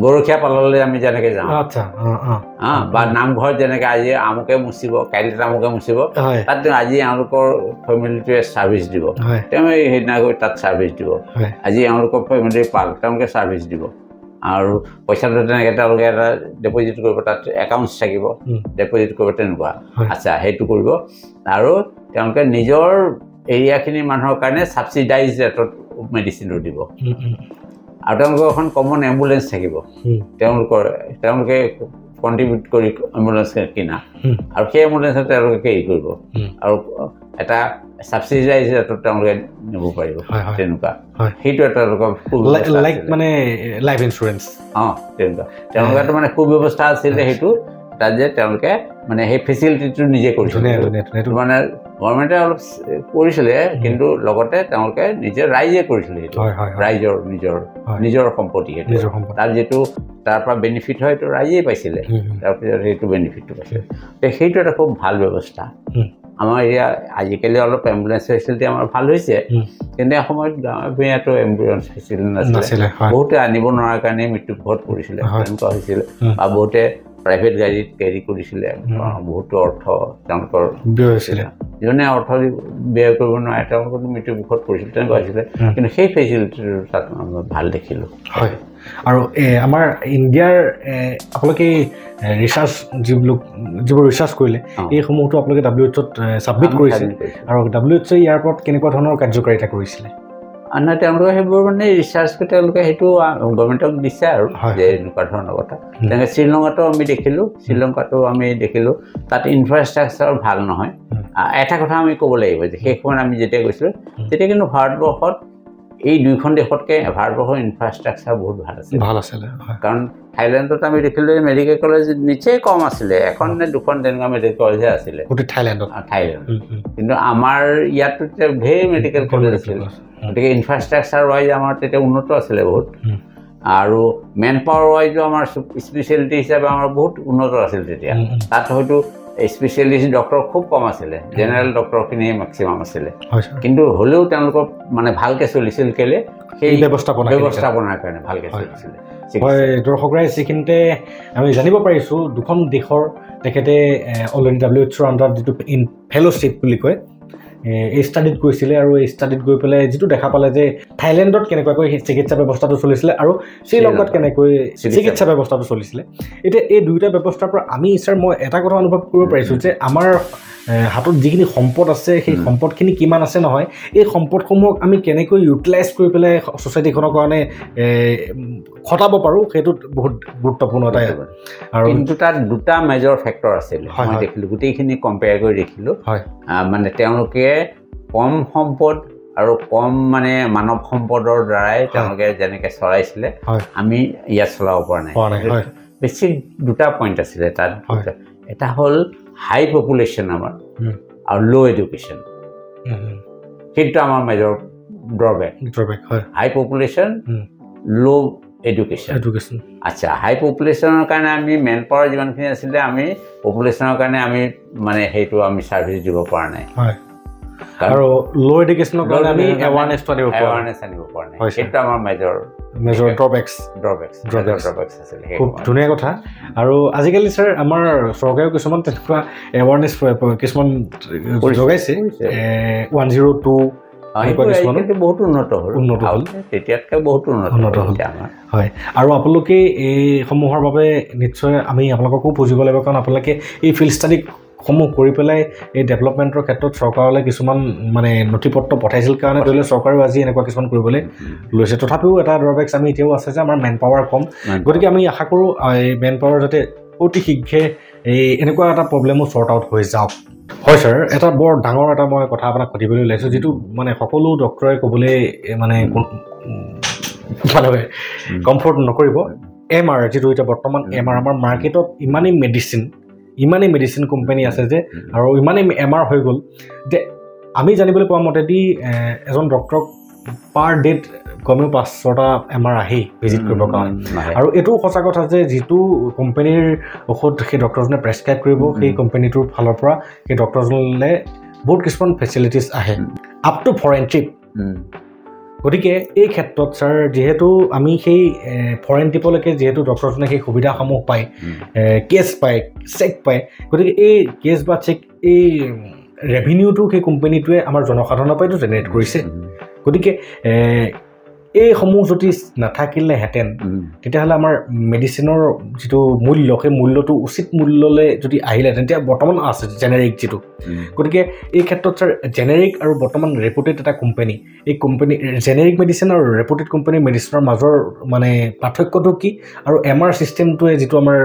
গৰখীয়া পাললৈ আমি যেনেকৈ যাওঁ বা নামঘৰত যেনেকৈ আজি আমুকে মুচিব কাইলৈ তামুকে মুচিব তাত আজি এওঁলোকৰ ফেমিলিটোৱে ছাৰ্ভিচ দিব তেওঁ সেইদিনা গৈ তাত ছাৰ্ভিচ দিব আজি এওঁলোকৰ ফেমিলি পাল তেওঁলোকে ছাৰ্ভিচ দিব আৰু পইচাটো তেনেকৈ তেওঁলোকে এটা ডেপজিট কৰিব তাত একাউণ্টছ থাকিব ডেপজিট কৰিব তেনেকুৱা আচ্ছা সেইটো কৰিব আৰু তেওঁলোকে নিজৰ এৰিয়াখিনিৰ মানুহৰ কাৰণে ছাবচিডাইজ ৰেটত মেডিচিনটো দিব আৰু তেওঁলোকৰ এখন কমন এম্বুলেঞ্চ থাকিব তেওঁলোকে কণ্ট্ৰিবিউট কৰি এম্বুলেঞ্চ কিনা আৰু সেই এম্বুলেঞ্চত তেওঁলোকে কেৰি কৰিব আৰু এটা ছাবচিডাইজ ৰেটত তেওঁলোকে নিব পাৰিব তেনেকুৱা সেইটো এটা তেওঁলোকৰ মানে লাইফ ইঞ্চুৰেঞ্চ তেনেকুৱা তেওঁলোকেতো মানে সুব্যৱস্থা আছিলে সেইটো তাত যে তেওঁলোকে মানে সেই ফেচিলিটিটো নিজে কৰিছিলে মানে গভৰ্ণমেণ্টে অলপ কৰিছিলে কিন্তু লগতে তেওঁলোকে নিজে ৰাইজে কৰিছিলে সেইটো ৰাইজৰ নিজৰ সম্পত্তি সেইটো তাৰ যিটো তাৰ পৰা বেনিফিট হয় সেইটো ৰাইজেই পাইছিলে তাৰপিছত সেইটো বেনিফিটটো পাইছিলে সেইটো এটা খুব ভাল ব্যৱস্থা আমাৰ এৰিয়া আজিকালি অলপ এম্বুলেঞ্চ ফেচিলিটি আমাৰ ভাল হৈছে কিন্তু এসময়ত গাঁৱে ভূঞাতো এম্বুলেঞ্চ ফেচিলিটি নাছিলে বহুতে আনিব নোৱাৰাৰ কাৰণে মৃত্যুমুখত পৰিছিলে তেনেকুৱা হৈছিলে বা বহুতে প্ৰাইভেট গাড়ীত কেৰি কৰিছিলে বহুতো অৰ্থ তেওঁলোকৰ ব্যয় হৈছিলে যোনে অৰ্থ ব্যয় কৰিব নোৱাৰে তেওঁলোকৰ মৃত্যুমুখত পৰিছিল তেনেকুৱা হৈছিলে কিন্তু সেই ফেচিলিটিটো তাত ভাল দেখিলোঁ হয় আৰু আমাৰ ইণ্ডিয়াৰ আপোনালোকে ৰিচাৰ্চ যিবোৰ ৰিচাৰ্চ কৰিলে এইসমূহতো আপোনালোকে WHOত ছাবমিট কৰিছিল আৰু WHO ইয়াৰ ওপৰত কেনেকুৱা ধৰণৰ কাৰ্যকাৰিতা কৰিছিলে নাই তেওঁলোকে সেইবোৰ মানে ৰিচাৰ্চটো তেওঁলোকে সেইটো গভৰ্ণমেণ্টক দিছে আৰু যে এনেকুৱা ধৰণৰ কথা তেনেকৈ শ্ৰীলংকাতো আমি দেখিলোঁ তাত ইনফ্ৰাষ্ট্ৰাকচাৰ ভাল নহয় এটা কথা আমি ক'ব লাগিব যে সেই সময়ত আমি যেতিয়া গৈছিলোঁ তেতিয়া কিন্তু ভাৰতবৰ্ষত এই দুইখন দেশতকৈ ভাৰতবৰ্ষৰ ইনফ্ৰাষ্ট্ৰাকচাৰ বহুত ভাল আছিলে কাৰণ থাইলেণ্ডত আমি দেখিলোঁ যে মেডিকেল কলেজ নিচেই কম আছিলে এখন নে দুখন তেনেকুৱা মেডিকেল কলেজহে আছিলে থাইলেণ্ড কিন্তু আমাৰ ইয়াতো তেতিয়া ঢেৰ মেডিকেল কলেজ আছিলে গতিকে ইনফ্ৰাষ্ট্ৰাকচাৰ ৱাইজ আমাৰ তেতিয়া উন্নত আছিলে বহুত আৰু মেন পাৱাৰ ৱাইজো আমাৰ স্পেচিয়েলিটি হিচাপে আমাৰ বহুত উন্নত আছিল তেতিয়া তাত হয়তো স্পেচিয়েলিষ্ট ডক্টৰ খুব কম আছিলে জেনেৰেল ডক্টৰখিনি মেক্সিমাম আছিলে কিন্তু হ'লেও তেওঁলোকৰ মানে ভালকৈ চলিছিল কেলে সেই ব্যৱস্থাপনাৰ কাৰণে ভালকৈ চলিছিলে হয় দৰ্শক ৰাইজ এইখিনিতে আমি জানিব পাৰিছোঁ দুখন দেশৰ তেখেতে অলৰেডি WHO আণ্ডাৰত যিটো ফেল'শ্বিপ বুলি কয় এই ষ্টাডিত গৈছিলে আৰু এই ষ্টাডিত গৈ পেলাই যিটো দেখা পালে যে থাইলেণ্ডত কেনেকুৱাকৈ চিকিৎসা ব্যৱস্থাটো চলিছিলে আৰু শ্ৰীলংকাত কেনেকৈ চিকিৎসা ব্যৱস্থাটো চলিছিলে এতিয়া এই দুয়োটা ব্যৱস্থাৰ পৰা আমি ছাৰ মই এটা কথা অনুভৱ কৰিব পাৰিছোঁ যে আমাৰ হাতত যিখিনি সম্পদ আছে সেই সম্পদখিনি কিমান আছে নহয় এই সম্পদসমূহক আমি কেনেকৈ ইউটিলাইজ কৰি পেলাই ছ'চাইটিখনৰ কাৰণে খটাব পাৰোঁ সেইটোত বহুত গুৰুত্বপূৰ্ণ এটা আৰু কিন্তু তাত দুটা মেজৰ ফেক্টৰ আছিলে মই দেখিলোঁ গোটেইখিনি কম্পেয়াৰ কৰি দেখিলোঁ মানে তেওঁলোকে কম সম্পদ আৰু কম মানে মানৱ সম্পদৰ দ্বাৰাই তেওঁলোকে যেনেকৈ চলাইছিলে আমি ইয়াত চলাব পৰা নাই বেছি দুটা পইণ্ট আছিলে তাত এটা হ'ল হাই পপুলেশ্যন আমাৰ আৰু ল' এডুকেশ্যন সেইটো আমাৰ মেজৰ ড্ৰবেক হয় হাই পপুলেশ্যন ল' এডুকেশ্যন আচ্ছা হাই পপুলেশ্যনৰ কাৰণে আমি মেন পাৱাৰ যিমানখিনি আছিলে আমি পপুলেশ্যনৰ কাৰণে আমি মানে সেইটো আমি ছাৰ্ভিচ দিব পৰা নাই আৰু ল' এডুকেশ্যনৰ কাৰণে আমি এৱাৰনেছ আনিব পৰা নাই সেইটো আমাৰ মেজৰ ড্ৰবেক্স আছিলে খুব ধুনীয়া কথা আৰু আজিকালি ছাৰ আমাৰ চৰকাৰেও কিছুমান তেনেকুৱা এৱাৰনেছ কিছুমান জগাইছে 102 বহুত উন্নত হ'ল তেতিয়াতকৈ বহুত উন্নত হ'ল হয় আৰু আপোনালোকে এইসমূহৰ বাবে নিশ্চয় আমি আপোনালোককো বুজিব লাগিব কাৰণ আপোনালোকে এই ফিল্ড ষ্টাডিসমূহ কৰি পেলাই এই ডেভেলপমেণ্টৰ ক্ষেত্ৰত চৰকাৰলৈ কিছুমান মানে নথি পত্ৰ পঠাইছিল কাৰণে ধৰি লওক চৰকাৰেও আজি এনেকুৱা কিছুমান কৰিবলৈ লৈছে তথাপিও এটা ড্ৰবেক্স আমি এতিয়াও আছে যে আমাৰ মেন পাৱাৰ কম গতিকে আমি আশা কৰোঁ এই মেন পাৱাৰ যাতে অতি শীঘ্ৰে এই এনেকুৱা এটা প্ৰব্লেমো চৰ্ট আউট হৈ যাওক হয় ছাৰ এটা বৰ ডাঙৰ এটা মই কথা আপোনাক সুধিবলৈ ওলাইছোঁ যিটো মানে সকলো ডক্টৰে ক'বলৈ মানে কমফৰ্ট নকৰিব MR যিটো এতিয়া বৰ্তমান MR আমাৰ মাৰ্কেটত ইমানেই মেডিচিন কোম্পানী আছে যে আৰু ইমানেই MR হৈ গ'ল যে আমি জানিবলৈ পোৱা মতেদি এজন ডক্টৰক পাৰ ডেট কমেও 5-6টা MR আহেই ভিজিট কৰিবৰ কাৰণে আৰু এইটোও সঁচা কথা যে যিটো কোম্পানীৰ ঔষধ সেই ডক্টৰজনে প্ৰেছক্ৰাইব কৰিব সেই কোম্পানীটোৰ ফালৰ পৰা সেই ডক্টৰজনলৈ বহুত কিছুমান ফেচিলিটিছ আহে আপ টু ফৰেন ট্ৰিপ গতিকে এই ক্ষেত্ৰত ছাৰ যিহেতু আমি সেই ফৰেন ট্ৰিপলৈকে যিহেতু ডক্টৰজনে সেই সুবিধাসমূহ পায় কেছ পায় চেক পায় গতিকে এই কেছ বা চেক এই ৰেভিনিউটো সেই কোম্পানীটোৱে আমাৰ জনসাধাৰণৰ পৰাইতো জেনেৰেট কৰিছে গতিকে এইসমূহ যদি নাথাকিলেহেঁতেন তেতিয়াহ'লে আমাৰ মেডিচিনৰ যিটো মূল্য সেই মূল্যটো উচিত মূল্যলৈ যদি আহিলেহেঁতেন তেতিয়া বৰ্তমান আছে জেনেৰিক যিটো গতিকে এই ক্ষেত্ৰত ছাৰ জেনেৰিক আৰু বৰ্তমান ৰেপুটেড এটা কোম্পানী এই কোম্পানী জেনেৰিক মেডিচিন আৰু ৰেপুটেড কোম্পানীৰ মেডিচিনৰ মাজৰ মানে পাৰ্থক্যটো কি আৰু MR ছিষ্টেমটোৱে যিটো আমাৰ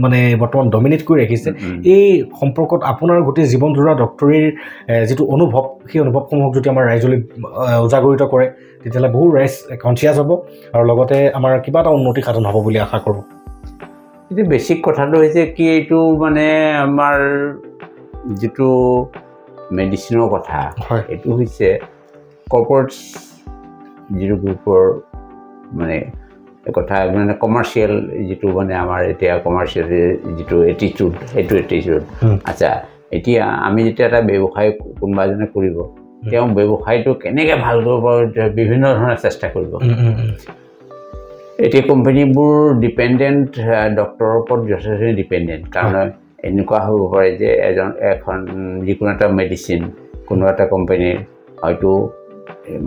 মানে বৰ্তমান ডমিনেট কৰি ৰাখিছে এই সম্পৰ্কত আপোনাৰ গোটেই জীৱনজোৰা ডক্টৰীৰ যিটো অনুভৱ সেই অনুভৱসমূহক যদি আমাৰ ৰাইজলৈ উজাগৰিত কৰে তেতিয়াহ'লে বহু ৰাইজ কনচিয়াছ হ'ব আৰু লগতে আমাৰ কিবা এটা উন্নতি সাধন হ'ব বুলি আশা কৰোঁ কিন্তু বেছিক কথাটো হৈছে কি এইটো মানে আমাৰ যিটো মেডিচিনৰ কথা এইটো হৈছে কৰ্পৰেট যিটো গ্ৰুপৰ মানে কথা মানে কমাৰ্চিয়েল যিটো মানে আমাৰ এতিয়া কমাৰ্চিয়েল যিটো এটিটিউড সেইটো এটিটিউড আচ্ছা এতিয়া আমি যেতিয়া এটা ব্যৱসায় কোনোবা এজনে কৰিব তেওঁ ব্যৱসায়টো কেনেকৈ ভাল কৰিব পাৰে বিভিন্ন ধৰণৰ চেষ্টা কৰিব এতিয়া কোম্পানীবোৰ ডিপেণ্ডেণ্ট ডক্টৰৰ ওপৰত যথেষ্ট ডিপেণ্ডেণ্ট কাৰণ এনেকুৱা হ'ব পাৰে যে এখন যিকোনো এটা মেডিচিন কোনো এটা কোম্পানীৰ হয়তো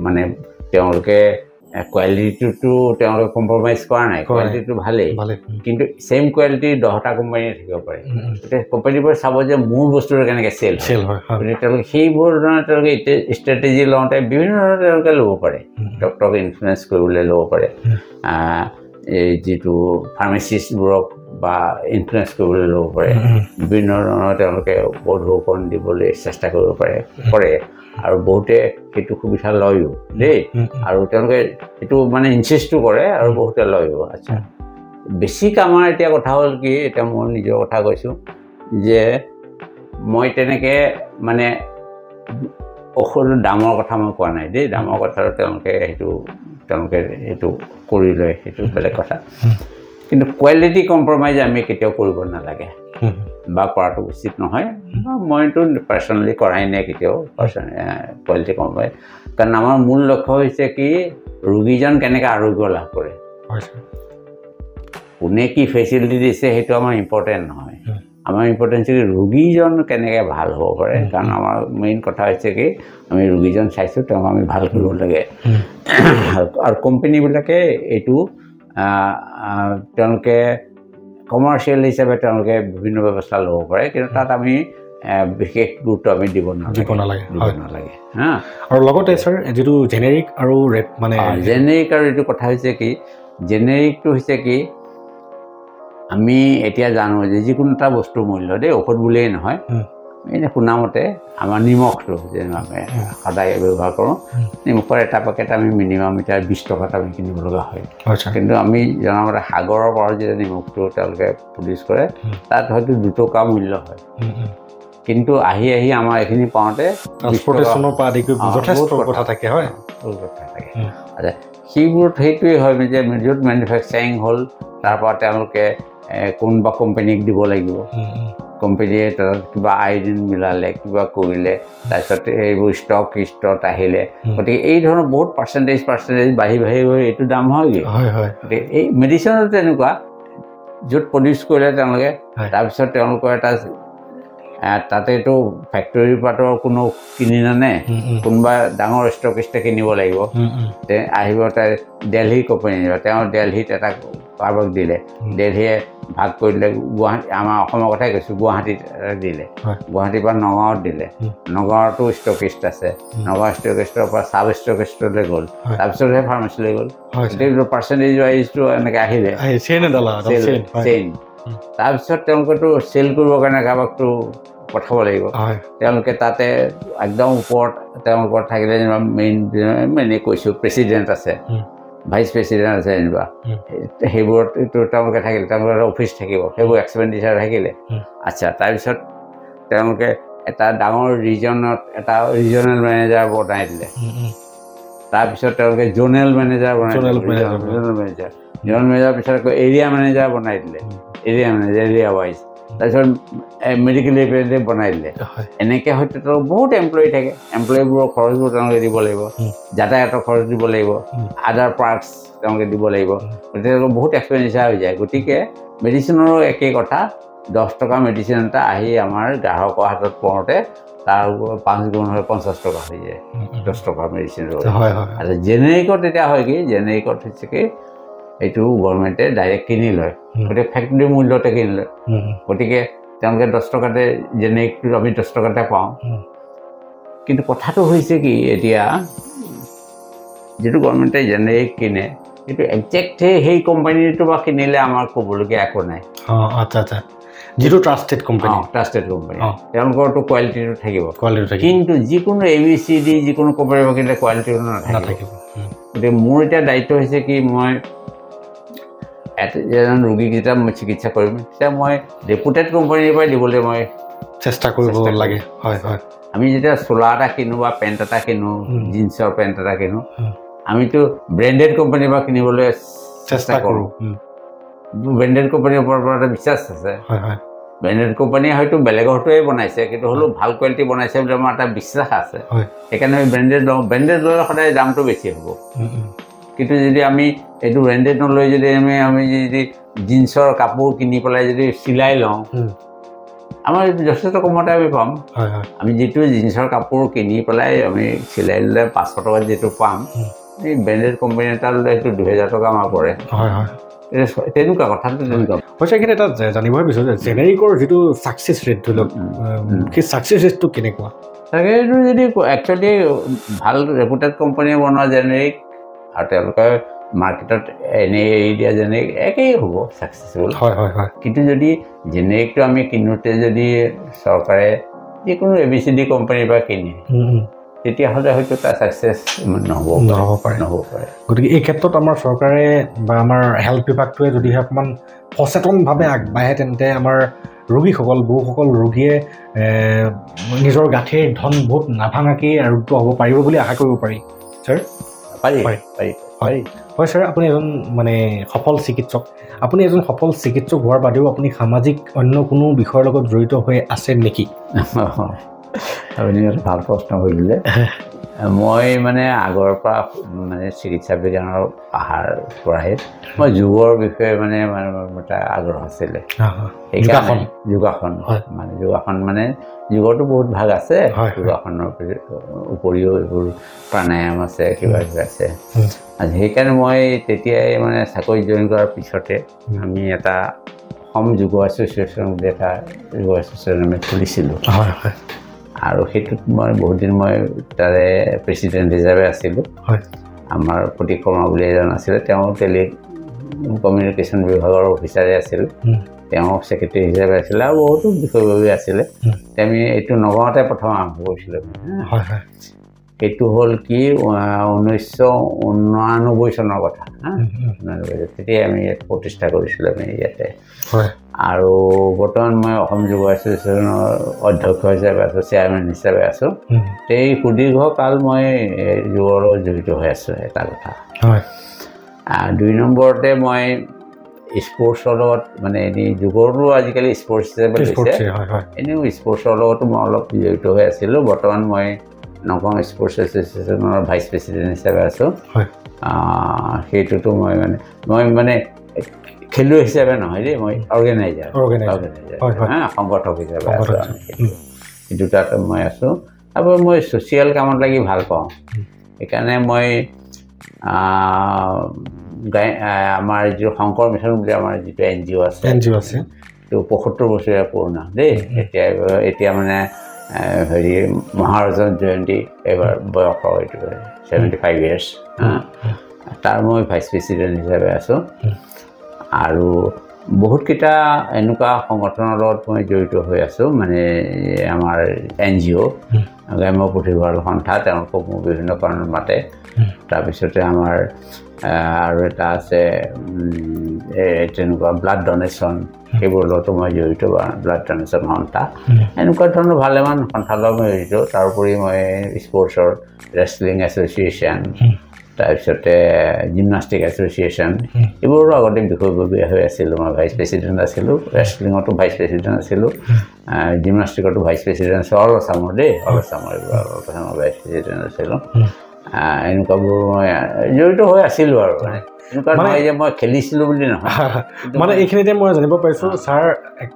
মানে তেওঁলোকে কোৱালিটিটো তেওঁলোকে কম্প্ৰমাইজ কৰা নাই কোৱালিটিটো ভালেই কিন্তু ছেইম কোৱালিটি 10টা কোম্পানীয়ে থাকিব পাৰে গতিকে কোম্পানীবোৰে চাব যে মোৰ বস্তুটো কেনেকৈ চেল হয় গতিকে তেওঁলোকে সেইবোৰ ধৰণে তেওঁলোকে ষ্ট্ৰেটেজি লওঁতে বিভিন্ন ধৰণে তেওঁলোকে ল'ব পাৰে ডক্টৰক ইনফ্লুৱেঞ্চ কৰিবলৈ ল'ব পাৰে এই যিটো ফাৰ্মাচিষ্টবোৰক বা ইনফ্লুৱেঞ্চ কৰিবলৈ ল'ব পাৰে বিভিন্ন ধৰণৰ তেওঁলোকে বৌদ্ধকৰণ দিবলৈ চেষ্টা কৰিব কৰে আৰু বহুতে সেইটো সুবিধা লয়ো দেই আৰু তেওঁলোকে সেইটো মানে ইনচিষ্টো কৰে আৰু বহুতে লয়ো আচ্ছা বেছিক আমাৰ এতিয়া কথা হ'ল কি এতিয়া মই নিজৰ কথা কৈছোঁ যে মই তেনেকৈ মানে ঔষধৰ দামৰ কথা মই কোৱা নাই দেই দামৰ কথা তেওঁলোকে সেইটো কৰি লয় সেইটো বেলেগ কথা কিন্তু কোৱালিটি কম্প্ৰমাইজ আমি কেতিয়াও কৰিব নালাগে বা কৰাটো উচিত নহয় মইতো পাৰ্চনেলি কৰাই নাই কেতিয়াও কোৱালিটি কম্প্ৰমাইজ কাৰণ আমাৰ মূল লক্ষ্য হৈছে কি ৰোগীজন কেনেকৈ আৰোগ্য লাভ কৰে কোনে কি ফেচিলিটি দিছে সেইটো আমাৰ ইম্পৰ্টেণ্ট নহয় আমাৰ ইম্পৰ্টেণ্ট হৈছে কি ৰোগীজন কেনেকৈ ভাল হ'ব পাৰে কাৰণ আমাৰ মেইন কথা হৈছে কি আমি ৰোগীজন চাইছোঁ তেওঁক আমি ভাল কৰিব লাগে আৰু কোম্পানীবিলাকে এইটো তেওঁলোকে কমাৰ্চিয়েল হিচাপে তেওঁলোকে বিভিন্ন ব্যৱস্থা ল'ব পাৰে কিন্তু তাত আমি বিশেষ গুৰুত্ব আমি দিব নালাগে হা আৰু লগতে ছাৰ যিটো জেনেৰিক আৰু মানে জেনেৰিক আৰু এইটো কথা হৈছে কি জেনেৰিকটো হৈছে কি আমি এতিয়া জানো যে যিকোনো এটা বস্তুৰ মূল্য দেই ঔষধ বুলিয়েই নহয় এনে শুনামতে আমাৰ নিমখটো যেনে আমি সদায় ব্যৱহাৰ কৰোঁ নিমখৰ এটা পেকেট আমি মিনিমাম এতিয়া 20 টকাত আমি কিনিব লগা হয় কিন্তু আমি জনামতে সাগৰৰ পৰা যেতিয়া নিমখটো তেওঁলোকে প্ৰডিউচ কৰে তাত হয়তো 2 টকা মূল্য হয় কিন্তু আহি আমাৰ এইখিনি পাওঁতে ট্ৰান্সপৰ্টেশ্যনৰ পৰা আদি কৰি যথেষ্ট কথা থাকে হয় আচ্ছা সেইবোৰত সেইটোৱে হয় যে য'ত মেনুফেকচাৰিং হ'ল তাৰ পৰা তেওঁলোকে কোনোবা কোম্পানীক দিব লাগিব কোম্পানীয়ে তাত কিবা আইডিন মিলালে কিবা কৰিলে তাৰপিছত এইবোৰ ষ্টক আহিলে গতিকে এই ধৰণৰ বহুত পাৰ্চেণ্টেজ বাঢ়ি গৈ এইটো দাম হয়গৈ এই মেডিচিনতো তেনেকুৱা য'ত প্ৰডিউচ কৰিলে তেওঁলোকে তাৰপিছত তেওঁলোকৰ এটা তাতেতো ফেক্টৰীৰ পৰাতো কোনো কিনি নানে কোনোবা ডাঙৰ ষ্টকিষ্টে কিনিব লাগিব আহিব তাই দিল্লী কোম্পানী তেওঁ দিল্লীত এটা কাৰোবাক দিলে দিল্লীয়ে ভাগ কৰি দিলে গুৱাহাটী আমাৰ অসমৰ কথাই কৈছোঁ গুৱাহাটীত দিলে গুৱাহাটীৰ পৰা নগাঁৱত দিলে নগাঁৱতো ষ্টকিষ্ট আছে নগাঁও ষ্টকিষ্টৰ পৰা চাব ষ্টকিষ্টলৈ গ'ল তাৰপিছতহে ফাৰ্মাচীলৈ গ'ল পাৰ্চেণ্টেজ ৱাইজটো এনেকৈ আহিলে চেইন তাৰপিছত তেওঁলোকেতো চেল কৰিবৰ কাৰণে কাৰোবাকতো পঠাব লাগিব তেওঁলোকে তাতে একদম ওপৰত তেওঁলোকৰ থাকিলে যেনিবা মেইন কৈছোঁ প্ৰেচিডেণ্ট আছে ভাইচ প্ৰেচিডেণ্ট আছে যেনিবা সেইবোৰতো তেওঁলোকে থাকিলে তেওঁলোকৰ অফিচ থাকিব সেইবোৰ এক্সপেণ্ডিচাৰ থাকিলে আচ্ছা তাৰপিছত তেওঁলোকে এটা ডাঙৰ ৰিজনত এটা ৰিজনেল মেনেজাৰ বনাই দিলে তাৰপিছত তেওঁলোকে জ'নেল মেনেজাৰ পিছত আকৌ এৰিয়া মেনেজাৰ বনাই দিলে এৰিয়া ৱাইজ তাৰপিছত মেডিকেল ৰিপ্ৰেজেণ্টেটিভ বনাই দিলে এনেকৈ হয়তো তেওঁলোক বহুত এমপ্লয়ী থাকে এমপ্লয়ীবোৰৰ খৰচবোৰ তেওঁলোকে দিব লাগিব যাতায়াতৰ খৰচ দিব লাগিব আদাৰ পাৰ্কছ তেওঁলোকে দিব লাগিব গতিকে বহুত এক্সপেণ্ডিচাৰ হৈ যায় গতিকে মেডিচিনৰো একেই কথা 10 টকা মেডিচিন এটা আহি আমাৰ গ্ৰাহকৰ হাতত পৰোঁতে তাৰ 5 গুণ হৈ 50 টকা হৈ যায় 10 টকাৰ মেডিচিন আৰু জেনেৰিকত তেতিয়া হয় কি জেনেৰিকত হৈছে কি এইটো গভৰ্ণমেণ্টে ডাইৰেক্ট কিনি লয় গতিকে ফেক্টৰী মূল্যতে কিনি লয় গতিকে তেওঁলোকে 10 টকাতে জেনেৰিকটো আমি 10 টকাতে পাওঁ কিন্তু কথাটো হৈছে কি এতিয়া যিটো গভৰ্ণমেণ্টে জেনেৰিক কিনে কিন্তু একজেক্ট সেই কোম্পানীটো বা কিনিলে আমাৰ ক'বলগীয়া একো নাই আচ্ছা যিটো ট্ৰাষ্টেড কোম্পানী তেওঁলোকৰতো কোৱালিটিটো থাকিব কিন্তু যিকোনো ABCD যিকোনো কোম্পানীৰ পৰা কিনিলে কোৱালিটিটো নাথাকিব গতিকে মোৰ এতিয়া দায়িত্ব হৈছে কি মই এজন ৰোগীক যেতিয়া মই চিকিৎসা কৰিম তেতিয়া মই ৰেপুটেড কোম্পানীৰ পৰাই দিবলৈ মই চেষ্টা কৰিব লাগে আমি যেতিয়া চোলা এটা কিনো বা পেণ্ট এটা কিনো জিন্সৰ পেণ্ট এটা কিনো আমিতো ব্ৰেণ্ডেড কোম্পানীৰ পৰা কিনিবলৈ চেষ্টা কৰোঁ ব্ৰেণ্ডেড কোম্পানীৰ ওপৰত এটা বিশ্বাস আছে ব্ৰেণ্ডেড কোম্পানীয়ে হয়তো বেলেগৰটোৱে বনাইছে কিন্তু হ'লেও ভাল কোৱালিটি বনাইছে বুলি আমাৰ এটা বিশ্বাস আছে সেইকাৰণে আমি ব্ৰেণ্ডেড লওঁ ব্ৰেণ্ডেড ল'লে সদায় দামটো বেছি হ'ব কিন্তু যদি আমি এইটো ব্ৰেণ্ডেড নলৈ যদি আমি যদি জিন্সৰ কাপোৰ কিনি পেলাই যদি চিলাই লওঁ আমাৰ যথেষ্ট কমতে আমি পাম আমি যিটো জিন্সৰ কাপোৰ কিনি পেলাই আমি চিলাই ল'লে 500 টকাত যিটো পাম এই ব্ৰেণ্ডেড কোম্পানী এটা ল'লে সেইটো 2000 টকা আমাৰ পৰে তেনেকুৱা কথাটো তেনেকুৱা হৈছে কিন্তু এটা জানিবই বিচাৰোঁ যে জেনেৰিকৰ যিটো ছাকচেছ ৰেট ধৰি লওক সেই ছাকচেছ ৰেটটো কেনেকুৱা তাকে এইটো যদি একচুৱেলি ভাল ৰেপুটেড কোম্পানীয়ে বনোৱা জেনেৰিক আৰু তেওঁলোকে মাৰ্কেটত এনেই এৰি দিয়া জেনেৰিক একেই হ'ব ছাকচেছফুল কিন্তু যদি জেনেৰিকটো আমি কিনোতে যদি চৰকাৰে যিকোনো ABCD কোম্পানীৰ পৰা কিনে তেতিয়াহ'লে হয়তো তাৰ ছাকচেছ নহ'ব পাৰে গতিকে এই ক্ষেত্ৰত আমাৰ চৰকাৰে বা আমাৰ হেল্থ বিভাগটোৱে যদিহে অকণমান সচেতনভাৱে আগবাঢ়ে তেন্তে আমাৰ ৰোগীসকল বহুসকল ৰোগীয়ে নিজৰ গাঁঠিৰ ধন বহুত নাভাঙাকেই আৰোগ্য হ'ব পাৰিব বুলি আশা কৰিব পাৰি ছাৰ পাৰি হয় হয় ছাৰ আপুনি এজন মানে সফল চিকিৎসক আপুনি এজন সফল চিকিৎসক হোৱাৰ বাদেও আপুনি সামাজিক অন্য কোনো বিষয়ৰ লগত জড়িত হৈ আছে নেকি আপুনি এটা ভাল প্ৰশ্ন কৰিলে মই মানে আগৰ পৰা মানে চিকিৎসা বিজ্ঞানৰ পঢ়াৰ পৰাই মই যোগৰ বিষয়ে মানে এটা আগ্ৰহ আছিলে যোগাসন মানে যোগাসন মানে যোগৰটো বহুত ভাগ আছে যোগাসনৰ উপৰিও এইবোৰ প্ৰাণায়াম আছে কিবা কিবা আছে সেইকাৰণে মই তেতিয়াই মানে চাকৰি জইন কৰাৰ পিছতে আমি এটা অসম যোগ এছ'চিয়েশ্যন বুলি এটা যোগ এছ'চিয়েশ্যন আমি খুলিছিলোঁ আৰু সেইটোত মই বহুত দিন মই তাৰে প্ৰেচিডেণ্ট হিচাপে আছিলোঁ আমাৰ প্ৰতীক শৰ্মা বুলি এজন আছিলে তেওঁ টেলি কমিউনিকেশ্যন বিভাগৰ অফিচাৰে আছিল তেওঁ ছেক্ৰেটাৰী হিচাপে আছিলে আৰু বহুতো বিষয়ববী আছিলে আমি এইটো নগাঁৱতে প্ৰথম আৰম্ভ কৰিছিলোঁ সেইটো হ'ল কি 1989 চনৰ কথা তেতিয়াই আমি ইয়াত প্ৰতিষ্ঠা কৰিছিলোঁ আমি ইয়াতে আৰু বৰ্তমান মই অসম যোগ এছ'চিয়েশ্যনৰ অধ্যক্ষ হিচাপে আছোঁ চেয়াৰমেন হিচাপে আছোঁ এই সুদীৰ্ঘকাল মই যোগৰ লগত জড়িত হৈ আছোঁ এটা কথা 2 নম্বৰতে মই স্পৰ্টছৰ লগত মানে এনেই যোগৰটো আজিকালি স্পৰ্টছ হিচাপে লৈছে এনেও স্পৰ্টছৰ লগতো মই অলপ জড়িত হৈ আছিলোঁ বৰ্তমান মই নগাঁও স্পৰ্টছ এছ'চিয়েশ্যনৰ ভাইচ প্ৰেচিডেণ্ট হিচাপে আছোঁ সেইটোতো মই মানে খেলুৱৈ হিচাপে নহয় দেই মই অৰ্গেনাইজাৰ সংগঠক হিচাপে আছোঁ এই দুটাত মই আছোঁ আৰু মই ছ'চিয়েল কামত লাগি ভাল পাওঁ সেইকাৰণে মই আমাৰ যিটো শংকৰ মিছন বুলি আমাৰ যিটো NGO আছে সেইটো ৭৫ বছৰীয়া পুৰণা দেই এতিয়া মানে হেৰি মহাৰাজন জয়ন্তী এইবাৰ বয়স এইটো 75 ইয়াৰ্ছ তাৰ মই ভাইচ প্ৰেচিডেণ্ট হিচাপে আছোঁ আৰু বহুতকেইটা এনেকুৱা সংগঠনৰ লগত মই জড়িত হৈ আছোঁ মানে আমাৰ NGO গ্ৰাম্য পুথিভঁৰাল সন্থা তেওঁলোকক মোৰ বিভিন্ন কাৰণত মাতে তাৰপিছতে আমাৰ আৰু এটা আছে তেনেকুৱা ব্লাড ডনেশ্যন সেইবোৰৰ লগতো মই জড়িত ব্লাড ডনেশ্যন সন্থা এনেকুৱা ধৰণৰ ভালেমান সন্থাৰ লগত মই জড়িত তাৰোপৰি মই স্পৰ্টছৰ ৰেচলিং এছ'চিয়েশ্যন তাৰপিছতে জিমনাষ্টিক এছ'চিয়েশ্যন এইবোৰো আগতে বিষয়ববী হৈ আছিলোঁ মই ভাইচ প্ৰেচিডেণ্ট আছিলোঁ ৰেচলিঙতো ভাইচ প্ৰেচিডেণ্ট আছিলোঁ জিমনাষ্টিকতো ভাইচ প্ৰেচিডেণ্ট আছিলোঁ অল আছামৰ এইবোৰ ভাইচ প্ৰেচিডেণ্ট আছিলোঁ এনেকুৱাবোৰ মই জড়িত হৈ আছিলোঁ আৰু মানে এনেকুৱা নহয় যে মই খেলিছিলোঁ বুলি নহয় মানে এইখিনিতে মই জানিব পাৰিছোঁ ছাৰ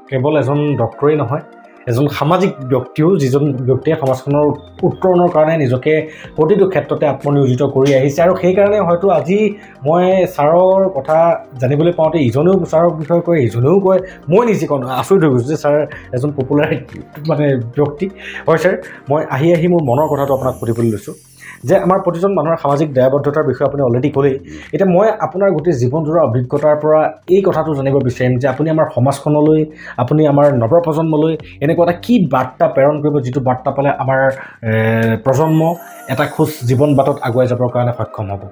কেৱল এজন ডক্টৰেই নহয় এজন সামাজিক ব্যক্তিও যিজন ব্যক্তিয়ে সমাজখনৰ উত্তৰণৰ কাৰণে নিজকে প্ৰতিটো ক্ষেত্ৰতে আত্মনিয়োজিত কৰি আহিছে আৰু সেইকাৰণে হয়তো আজি মই ছাৰৰ কথা জানিবলৈ পাওঁতে ইজনেও ছাৰৰ বিষয়ে কয় ইজনেও কয় মই নিজে কওঁ আচৰিত হৈ গৈছোঁ যে ছাৰ এজন পপুলাৰ মানে ব্যক্তি হয় ছাৰ মই আহি মোৰ মনৰ কথাটো আপোনাক সুধিবলৈ লৈছোঁ যে আমাৰ প্ৰতিজন মানুহৰ সামাজিক দায়বদ্ধতাৰ বিষয়ে আপুনি অলৰেডি ক'লেই এতিয়া মই আপোনাৰ গোটেই জীৱনজোৰা অভিজ্ঞতাৰ পৰা এই কথাটো জানিব বিচাৰিম যে আপুনি আমাৰ সমাজখনলৈ আপুনি আমাৰ নৱপ্ৰজন্মলৈ এনেকুৱা এটা কি বাৰ্তা প্ৰেৰণ কৰিব যিটো বাৰ্তা পালে আমাৰ প্ৰজন্ম এটা খোজ জীৱন বাটত আগুৱাই যাবৰ কাৰণে সক্ষম হ'ব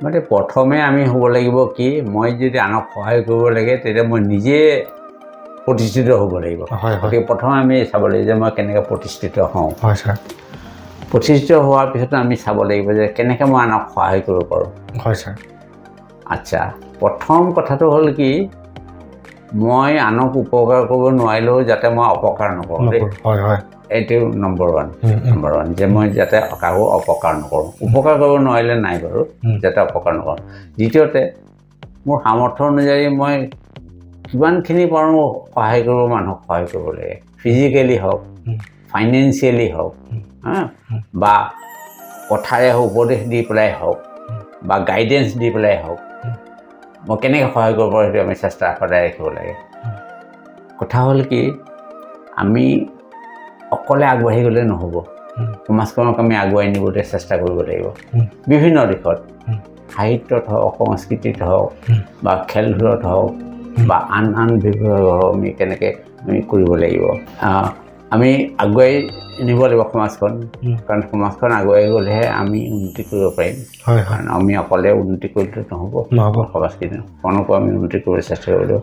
মানে প্ৰথমে আমি হ'ব লাগিব কি মই যদি আনক সহায় কৰিব লাগে তেতিয়া মই নিজে প্ৰতিষ্ঠিত হ'ব লাগিব গতিকে প্ৰথমে আমি চাব লাগিব যে মই কেনেকৈ প্ৰতিষ্ঠিত হওঁ হয় ছাৰ প্ৰতিষ্ঠিত হোৱাৰ পিছত আমি চাব লাগিব যে কেনেকৈ মই আনক সহায় কৰিব পাৰোঁ হয় ছাৰ আচ্ছা প্ৰথম কথাটো হ'ল কি মই আনক উপকাৰ কৰিব নোৱাৰিলেও যাতে মই অপকাৰ নকৰোঁ এইটো নম্বৰ ওৱান যে মই যাতে কাকো অপকাৰ নকৰোঁ উপকাৰ কৰিব নোৱাৰিলে নাই বাৰু যাতে অপকাৰ নকৰোঁ দ্বিতীয়তে মোৰ সামৰ্থ্য অনুযায়ী মই কিমানখিনি পাৰোঁ সহায় কৰিব মানুহক সহায় কৰিব লাগে ফিজিকেলি হওক ফাইনেন্সিয়েলি হওক বা কথাৰে উপদেশ দি পেলাই হওক বা গাইডেন্স দি পেলাই হওক মই কেনেকৈ সহায় কৰিব পাৰোঁ সেইটো আমি চেষ্টা সদায় ৰাখিব লাগে কথা হ'ল কি আমি অকলে আগবাঢ়ি গ'লে নহ'ব সমাজখনক আমি আগুৱাই নিবলৈ চেষ্টা কৰিব লাগিব বিভিন্ন দিশত সাহিত্যত হওক সংস্কৃতিত হওক বা খেল ধূলত হওক বা আন বিভাগ আমি কেনেকৈ আমি কৰিব লাগিব আমি আগুৱাই নিব লাগিব সমাজখন কাৰণ সমাজখন আগুৱাই গ'লেহে আমি উন্নতি কৰিব পাৰিম কাৰণ আমি অকলে উন্নতি কৰিলে নহ'ব সমাজখনকো আমি উন্নতি কৰিবলৈ চেষ্টা কৰিব লাগিব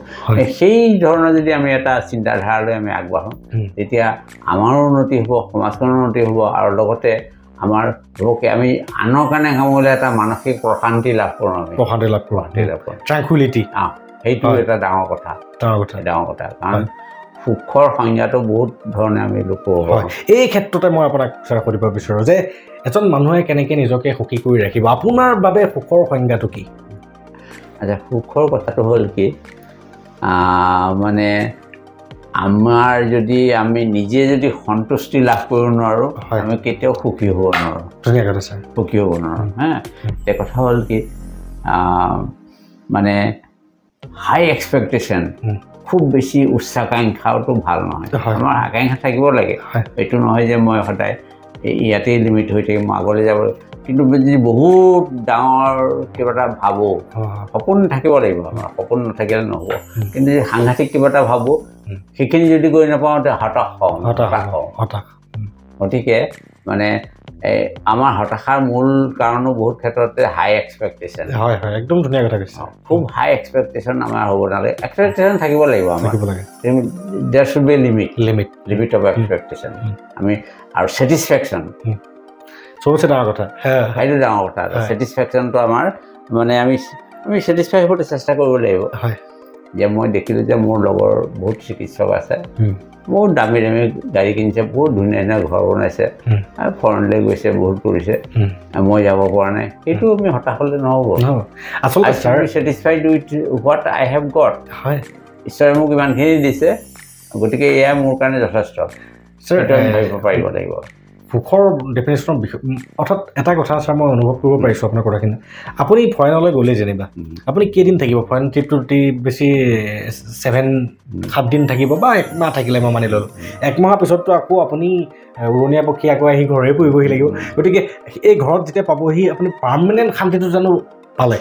সেই ধৰণৰ যদি আমি এটা চিন্তাধাৰালৈ আমি আগবাঢ়োঁ তেতিয়া আমাৰো উন্নতি হ'ব সমাজখনৰ উন্নতি হ'ব আৰু লগতে আমাৰ ধৰক আমি আনৰ কাৰণে কামলৈ এটা মানসিক প্ৰশান্তি লাভ কৰোঁ আমি প্ৰশান্তি লাভ কৰোঁ ট্ৰেংকুইলিটি সেইটো এটা ডাঙৰ কথা কাৰণ সুখৰ সংজ্ঞাটো বহুত ধৰণে আমি লোক এই ক্ষেত্ৰতে মই আপোনাক সুধিব বিচাৰোঁ যে এজন মানুহে কেনেকৈ নিজকে সুখী কৰি ৰাখিব আপোনাৰ বাবে সুখৰ সংজ্ঞাটো কি আচ্ছা সুখৰ কথাটো হ'ল কি মানে আমাৰ যদি আমি নিজে যদি সন্তুষ্টি লাভ কৰিব নোৱাৰোঁ আমি কেতিয়াও সুখী হ'ব নোৱাৰোঁ সুখী হ'ব নোৱাৰোঁ এতিয়া কথা হ'ল কি মানে হাই এক্সপেক্টেশ্যন খুব বেছি উচ্চাকাংক্ষাটো ভাল নহয় আমাৰ আকাংক্ষা থাকিব লাগে এইটো নহয় যে মই সদায় ইয়াতেই লিমিট হৈ থাকিম মই আগলৈ যাব কিন্তু যদি বহুত ডাঙৰ কিবা এটা ভাবোঁ সপোন থাকিব লাগিব আমাৰ সপোন নাথাকিলে নহ'ব কিন্তু যদি সাংঘাতিক কিবা এটা ভাবোঁ সেইখিনি যদি গৈ নাপাওঁ তেতিয়া হতাশ হওঁ গতিকে মানে আমাৰ হতাশাৰ মূল কাৰণো বহুত ক্ষেত্ৰতে হাই এক্সপেক্টেশ্যন একদম ধুনীয়া কথা কৈছে খুব হাই এক্সপেক্টেশ্যন আমাৰ হ'ব নালাগে এক্সপেক্টেশ্যন থাকিব লাগিব আমাৰ there should be limit of expectation আমি আৰু ছেটিছফেকশ্যন চবতছে ডাঙৰ কথা সেইটো ডাঙৰ কথা ছেটিছফেকশ্যনটো আমাৰ মানে আমি ছেটিছফাই হ'বলৈ চেষ্টা কৰিব লাগিব যে মই দেখিলোঁ যে মোৰ লগৰ বহুত চিকিৎসক আছে বহুত দামী দামী গাড়ী কিনিছে বহুত ধুনীয়া ধুনীয়া ঘৰ বনাইছে আৰু ফৰেনলৈ গৈছে বহুত কৰিছে মই যাব পৰা নাই সেইটো আমি হতাশ হ'লে নহ'ব আচলতে satisfied with what I have gut ঈশ্বৰে মোক ইমানখিনি দিছে গতিকে এয়া মোৰ কাৰণে যথেষ্ট ভাবিব পাৰিব লাগিব সুখৰ ডেফিনেশ্যনৰ অৰ্থাৎ এটা কথা ছাৰ মই অনুভৱ কৰিব পাৰিছোঁ আপোনাৰ কথাখিনি আপুনি ফৰেনলৈ গ'লে যেনিবা আপুনি কেইদিন থাকিব ফৰেন ট্ৰিপটো বেছি 7 দিন থাকিব বা 1 মাহ থাকিলে মই মানি ল'লোঁ 1 মাহৰ পিছততো আকৌ আপুনি উৰণীয়া পক্ষী আকৌ আহি ঘৰে পৰিবহি লাগিব গতিকে এই ঘৰত যেতিয়া পাবহি আপুনি পাৰ্মানেণ্ট শান্তিটো জানো পালে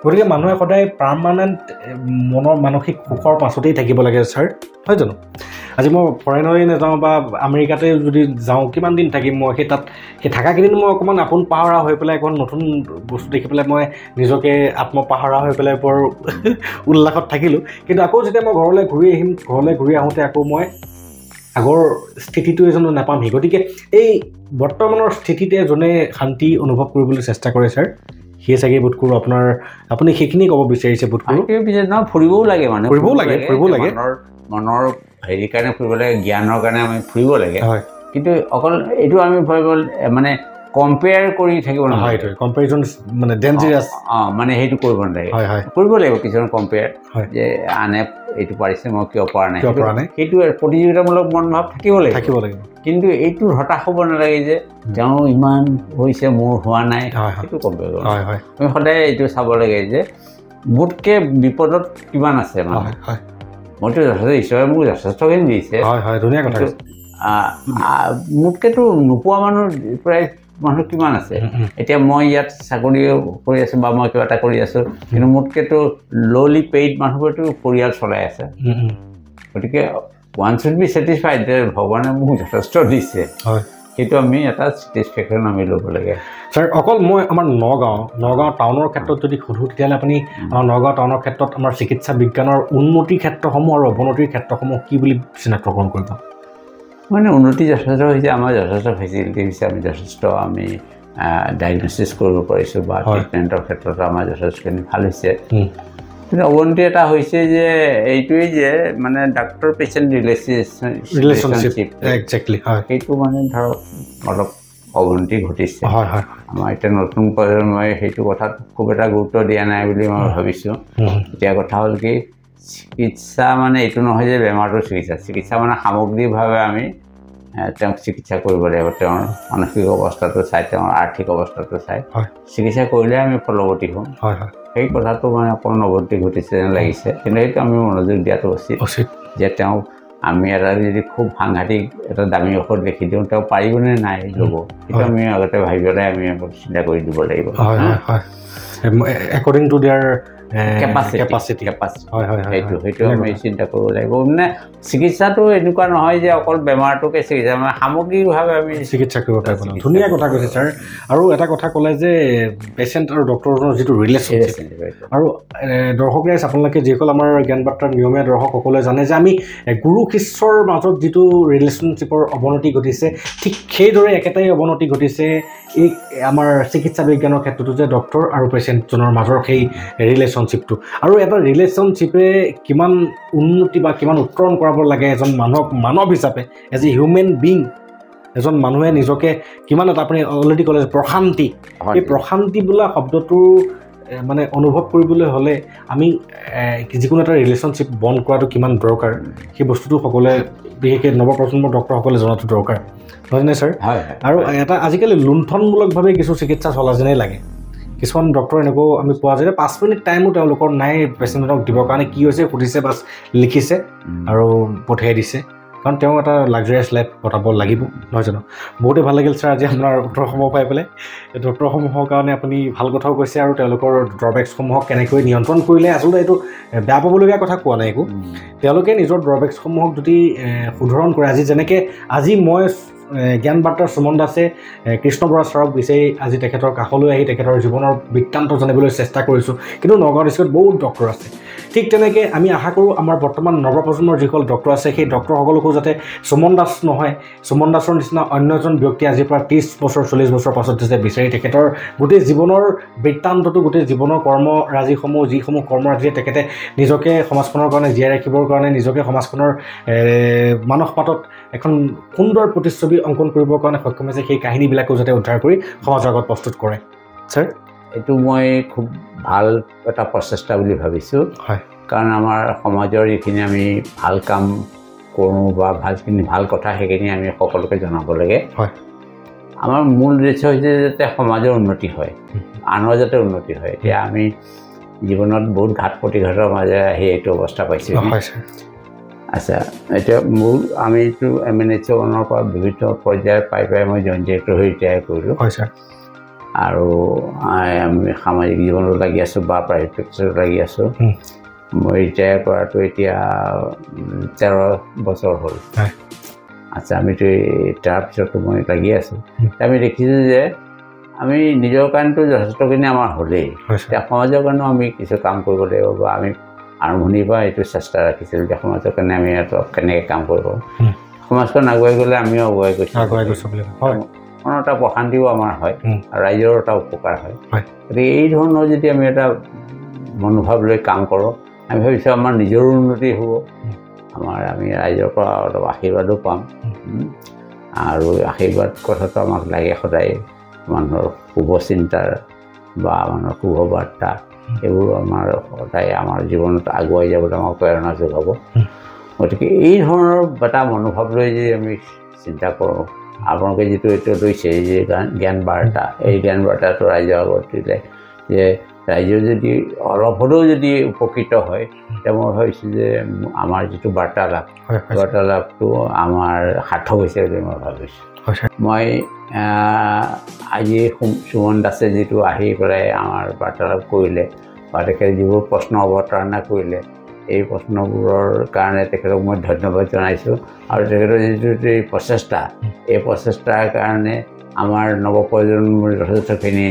গতিকে মানুহে সদায় পাৰ্মানেণ্ট মনৰ মানসিক সুখৰ পাছতেই থাকিব লাগে ছাৰ হয় জানো আজি মই ফৰেনলৈ নাযাওঁ বা আমেৰিকাতে যদি যাওঁ কিমান দিন থাকিম মই সেই থাকাকেইদিন মই অকণমান আপোন পাহৰা হৈ পেলাই অকণ নতুন বস্তু দেখি পেলাই মই নিজকে আত্মপাহৰা হৈ পেলাই বৰ উল্লাসত থাকিলোঁ কিন্তু আকৌ যেতিয়া মই ঘৰলৈ ঘূৰি আহিম ঘৰলৈ ঘূৰি আহোঁতে আকৌ মই আগৰ স্থিতিটোৱে জানো নাপামহি গতিকে এই বৰ্তমানৰ স্থিতিতে যোনে শান্তি অনুভৱ কৰিবলৈ চেষ্টা কৰে ছাৰ সিয়ে চাগে বোধ কৰোঁ আপুনি সেইখিনি ক'ব বিচাৰিছে বোধ কৰোঁ ফুৰিবও লাগে মানে ফুৰিব লাগে মনৰ হেৰি কাৰণে ফুৰিব লাগে জ্ঞানৰ কাৰণে আমি ফুৰিব লাগে কিন্তু অকল এইটো আমি মানে কম্পেয়াৰ কৰি থাকিব নহয় কম্পেৰিজন মানে ডেঞ্জাৰাছ মানে সেইটো কৰিব নালাগে কৰিব লাগিব কিছুমান কম্পেয়াৰ যে আনে এইটো পাৰিছে মই কিয় পৰা নাই সেইটো প্ৰতিযোগিতামূলক মনোভাৱ থাকিব লাগিব কিন্তু এইটো হতাশ হ'ব নালাগে যে তেওঁ ইমান হৈছে মোৰ হোৱা নাই সেইটো কম্পেয়াৰ কৰিব আমি সদায় এইটো চাব লাগে যে মোতকৈ বিপদত কিমান আছে মানে মইতো যথেষ্ট ঈশ্বৰে মোক যথেষ্টখিনি দিছে ধুনীয়া কথা মোতকৈতো নোপোৱা মানুহ প্ৰায় মানুহ কিমান আছে এতিয়া মই ইয়াত চাকৰি কৰি আছোঁ বা মই কিবা এটা কৰি আছোঁ কিন্তু মোতকৈতো ল'লি পেইড মানুহবোৰেতো পৰিয়াল চলাই আছে গতিকে ওৱান শুড বি ছেটিছফাইড যে ভগৱানে মোক যথেষ্ট দিছে সেইটো আমি এটা ছেটিছফেকশ্যন আমি ল'ব লাগে ছাৰ অকল মই আমাৰ নগাঁও টাউনৰ ক্ষেত্ৰত যদি সোধোঁ তেতিয়াহ'লে আপুনি আমাৰ নগাঁও টাউনৰ ক্ষেত্ৰত আমাৰ চিকিৎসা বিজ্ঞানৰ উন্নতিৰ ক্ষেত্ৰসমূহ আৰু অৱনতিৰ ক্ষেত্ৰসমূহ কি বুলি চিনাক্তকৰণ কৰিব মানে উন্নতি যথেষ্ট হৈছে আমাৰ যথেষ্ট ফেচিলিটি হৈছে আমি যথেষ্ট আমি ডায়েগনচিছ কৰিব পাৰিছোঁ বা ট্ৰিটমেণ্টৰ ক্ষেত্ৰত আমাৰ যথেষ্টখিনি ভাল হৈছে কিন্তু অৱনতি এটা হৈছে যে এইটোৱেই যে মানে ডাক্তৰ পেচেণ্ট ৰিলেশ্যনশ্বিপ সেইটো মানে ধৰক অলপ অৱনতি ঘটিছে আমাৰ এতিয়া নতুন প্ৰজন্মই সেইটো কথাত খুব এটা গুৰুত্ব দিয়া নাই বুলি মই ভাবিছোঁ এতিয়া কথা হ'ল কি চিকিৎসা মানে এইটো নহয় যে বেমাৰটোৰ চিকিৎসা মানে সামগ্ৰিকভাৱে আমি তেওঁক চিকিৎসা কৰিব লাগিব তেওঁৰ মানসিক অৱস্থাটো চাই তেওঁৰ আৰ্থিক অৱস্থাটো চাই চিকিৎসা কৰিলে আমি ফলৱতী হ'ম সেই কথাটো মানে অকণমান অৱনতি ঘটিছে যেন লাগিছে কিন্তু সেইটো আমি মনোযোগ দিয়াটো উচিত যে তেওঁক আমি এটা যদি খুব সাংঘাতিক এটা দামী ঔষধ লিখি দিওঁ তেওঁ পাৰিবনে নাই ল'ব সেইটো আমি আগতে ভাবি পেলাই আমি চিন্তা কৰি দিব লাগিব according to their capacity হয় হয় সেইটো আমি চিন্তা কৰিব লাগিব মানে চিকিৎসাটো এনেকুৱা নহয় যে অকল বেমাৰটোকে চিকিৎসা মানে সামগ্ৰিকভাৱে আমি চিকিৎসা কৰিব পাৰিব ধুনীয়া কথা কৈছে ছাৰ আৰু এটা কথা ক'লে যে পেচেণ্ট আৰু ডক্টৰৰ যিটো ৰিলেশ্যনশ্বিপ আৰু দৰ্শক ৰাইজ আপোনালোকে যিসকল আমাৰ জ্ঞান বাৰ্তাৰ নিয়মীয়া দৰ্শকসকলে জানে যে আমি গুৰু শিষ্যৰ মাজত যিটো ৰিলেশ্যনশ্বিপৰ অৱনতি ঘটিছে ঠিক সেইদৰে একেটাই অৱনতি ঘটিছে এই আমাৰ চিকিৎসা বিজ্ঞানৰ ক্ষেত্ৰতো যে ডক্টৰ আৰু পেচেণ্টজনৰ মাজৰ সেই ৰিলেশ্যনশ্বিপটো আৰু এটা ৰিলেশ্যনশ্বিপে কিমান উন্নতি বা কিমান উত্তৰণ কৰাব লাগে এজন মানুহক মানৱ হিচাপে এজ এ হিউমেন বিং এজন মানুহে নিজকে কিমান এটা আপুনি অলৰেডি ক'লে প্ৰশান্তি এই প্ৰশান্তি বোলা শব্দটো মানে অনুভৱ কৰিবলৈ হ'লে আমি যিকোনো এটা ৰিলেশ্যনশ্বিপ বন্ধ কৰাটো কিমান দৰকাৰ সেই বস্তুটো সকলোৱে বিশেষকৈ নৱপ্ৰজন্মৰ ডক্টৰসকলে জনাটো দৰকাৰ নহয়নে ছাৰ আৰু এটা আজিকালি লুণ্ঠনমূলকভাৱে কিছু চিকিৎসা চলা যেনেই লাগে কিছুমান ডক্টৰ এনেকুৱাও আমি পোৱা যায় 5 মিনিট টাইমো তেওঁলোকৰ নাই পেচেণ্টক দিবৰ কাৰণে কি হৈছে সুধিছে বাছ লিখিছে আৰু পঠিয়াই দিছে কাৰণ তেওঁ এটা লাক্সাৰিয়াছ লাইফ কটাব লাগিব নহয় জানো বহুতে ভাল লাগিল ছাৰ আজি আপোনাৰ ডক্টৰসমূহ পাই পেলাই এই ডক্টৰসমূহৰ কাৰণে আপুনি ভাল কথাও কৈছে আৰু তেওঁলোকৰ ড্ৰবেক্সসমূহক কেনেকৈ নিয়ন্ত্ৰণ কৰিলে আচলতে এইটো বেয়া পাবলগীয়া কথা কোৱা নাই একো তেওঁলোকে নিজৰ ড্ৰবেক্সসমূহক যদি শুধৰণ কৰে আজি যেনেকৈ আজি মই জ্ঞান বাৰ্তাৰ সুমন দাসে কৃষ্ণ বৰা ছাৰক বিচাৰি আজি তেখেতৰ কাষলৈ আহি তেখেতৰ জীৱনৰ বৃত্তান্ত জানিবলৈ চেষ্টা কৰিছোঁ কিন্তু নগাঁও ডিষ্ট্ৰিক্টত বহুত ডক্টৰ আছে ঠিক তেনেকৈ আমি আশা কৰোঁ আমাৰ বৰ্তমান নৱপ্ৰজন্মৰ যিসকল ডক্টৰ আছে সেই ডক্টৰসকলকো যাতে সুমন দাস নহয় সুমন দাসৰ নিচিনা অন্য এজন ব্যক্তি আজিৰ পৰা 30 বছৰ 40 বছৰ পাছত যাতে বিচাৰি তেখেতৰ গোটেই জীৱনৰ বৃত্তান্তটো গোটেই জীৱনৰ কৰ্মৰাজিসমূহ যিসমূহ কৰ্মৰাজিয়ে তেখেতে নিজকে সমাজখনৰ কাৰণে জীয়াই ৰাখিবৰ কাৰণে নিজকে সমাজখনৰ মানস পাতত এখন সুন্দৰ প্ৰতিচ্ছবি অংকন কৰিবৰ কাৰণে সক্ষম হৈছে সেই কাহিনীবিলাকো যাতে উদ্ধাৰ কৰি সমাজৰ আগত প্ৰস্তুত কৰে ছাৰ এইটো মই খুব ভাল এটা প্ৰচেষ্টা বুলি ভাবিছোঁ হয় কাৰণ আমাৰ সমাজৰ যিখিনি আমি ভাল কাম কৰোঁ বা ভাল কথা সেইখিনি আমি সকলোকে জনাব লাগে হয় আমাৰ মূল উদ্দেশ্য হৈছে যাতে সমাজৰ উন্নতি হয় আনৰ যাতে উন্নতি হয় এতিয়া আমি জীৱনত বহুত ঘাট প্ৰতিঘাতৰ মাজেৰে আহি এইটো অৱস্থা পাইছোঁ হয় ছাৰ আচ্ছা এতিয়া মূল আমিতো MNH1ৰ পৰা বিভিন্ন পৰ্যায়ত পাই মই জইণ্ট ডিৰেক্টৰ হৈ ৰিটায়াৰ কৰিলোঁ হয় ছাৰ আৰু আমি সামাজিক জীৱনত লাগি আছোঁ বা প্ৰাইভেট প্ৰেক্টিছত লাগি আছোঁ মই ৰিটায়াৰ কৰাটো এতিয়া 13 বছৰ হ'ল আচ্ছা আমিতো তাৰপিছতো মই লাগি আছোঁ আমি দেখিছোঁ যে আমি নিজৰ কাৰণেতো যথেষ্টখিনি আমাৰ হ'লেই এতিয়া সমাজৰ কাৰণেও আমি কিছু কাম কৰিব লাগিব বা আমি আৰম্ভণিৰ পৰা এইটো চেষ্টা ৰাখিছিলোঁ যে সমাজৰ কাৰণে আমি ইয়াত কেনেকৈ কাম কৰিব সমাজখন আগুৱাই গ'লে আমিও আগুৱাই গৈছোঁ বুলি হয় এটা প্ৰশান্তিও আমাৰ হয় আৰু ৰাইজৰ এটা উপকাৰ হয় গতিকে এই ধৰণৰ যদি আমি এটা মনোভাৱ লৈ কাম কৰোঁ আমি ভাবিছোঁ আমাৰ নিজৰো উন্নতি হ'ব আমি ৰাইজৰ পৰা অলপ আশীৰ্বাদো পাম আৰু আশীৰ্বাদ কথাটো আমাক লাগে সদায় মানুহৰ শুভ চিন্তাৰ বা মানুহৰ শুভ বাৰ্তা এইবোৰ আমাৰ সদায় আমাৰ জীৱনত আগুৱাই যাবলৈ আমাক প্ৰেৰণা যোগাব গতিকে এই ধৰণৰ এটা মনোভাৱ লৈ যদি আমি চিন্তা কৰোঁ আপোনালোকে যিটো এইটো লৈছে যে জ্ঞান বাৰ্তা এই জ্ঞান বাৰ্তাটো ৰাইজৰ আগত দিলে যে ৰাইজৰ যদি অলপ হ'লেও যদি উপকৃত হয় তেতিয়া মই ভাবিছোঁ যে আমাৰ যিটো বাৰ্তালাপটো আমাৰ সাৰ্থক হৈছে বুলি মই ভাবিছোঁ মই আজি সুমন দাসে যিটো আহি পেলাই আমাৰ বাৰ্তালাপ কৰিলে বা তেখেতে যিবোৰ প্ৰশ্ন অৱতাৰণা কৰিলে এই প্ৰশ্নবোৰৰ কাৰণে তেখেতক মই ধন্যবাদ জনাইছোঁ আৰু তেখেতৰ যিটো এই প্ৰচেষ্টাৰ কাৰণে আমাৰ নৱপ্ৰজন্মৰ যথেষ্টখিনি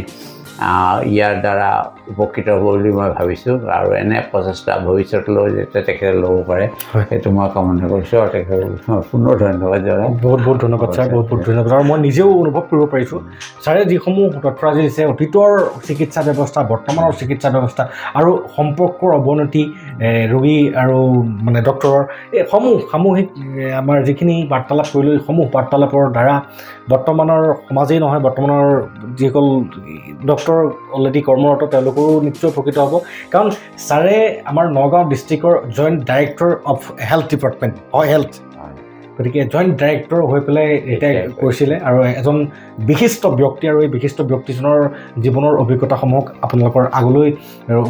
ইয়াৰ দ্বাৰা উপকৃত হ'ব বুলি মই ভাবিছোঁ আৰু এনে প্ৰচেষ্টা ভৱিষ্যতলৈ যাতে তেখেতে ল'ব পাৰে সেইটো মই কামনা কৰিছোঁ আৰু তেখেতক পুনৰ ধন্যবাদ জনাই বহুত বহুত ধন্যবাদ ছাৰ বহুত বহুত ধন্যবাদ আৰু মই নিজেও অনুভৱ কৰিব পাৰিছোঁ ছাৰে যিসমূহ তথ্যৰাজি দিছে অতীতৰ চিকিৎসা ব্যৱস্থা বৰ্তমানৰ চিকিৎসা ব্যৱস্থা আৰু সম্পৰ্কৰ অৱনতি ৰোগী আৰু মানে ডক্টৰৰ এই সামূহিক আমাৰ যিখিনি বাৰ্তালাপ কৰিলোঁ সমূহ বাৰ্তালাপৰ দ্বাৰা বৰ্তমানৰ সমাজেই নহয় বৰ্তমানৰ যিসকল ডক্টৰ অলৰেডি কৰ্মৰত তেওঁলোকৰো নিশ্চয় উপকৃত হ'ব কাৰণ ছাৰে আমাৰ নগাঁও ডিষ্ট্ৰিক্টৰ joint director of health department health গতিকে জইণ্ট ডাইৰেক্টৰ হৈ পেলাই ৰিটায়াৰ কৰিছিলে আৰু এজন বিশিষ্ট ব্যক্তি আৰু এই বিশিষ্ট ব্যক্তিজনৰ জীৱনৰ অভিজ্ঞতাসমূহক আপোনালোকৰ আগলৈ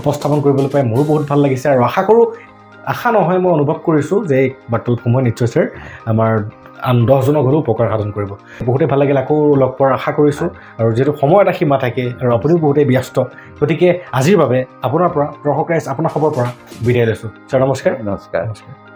উপস্থাপন কৰিবলৈ পাই মোৰো বহুত ভাল লাগিছে আৰু আশা নহয় মই অনুভৱ কৰিছোঁ যে এই বাৰ্তালাপসমূহে নিশ্চয় ছাৰ আমাৰ আন 10জনক হ'লেও উপকাৰ সাধন কৰিব বহুতে ভাল লাগিল আকৌ লগ পোৱাৰ আশা কৰিছোঁ আৰু যিহেতু সময় এটা সীমা থাকে আৰু আপুনিও বহুতেই ব্যস্ত গতিকে আজিৰ বাবে আপোনাৰ পৰা দৰ্শক ৰাইজ আপোনাৰ খবৰ পৰা বিদায় লৈছোঁ ছাৰ নমস্কাৰ নমস্কাৰ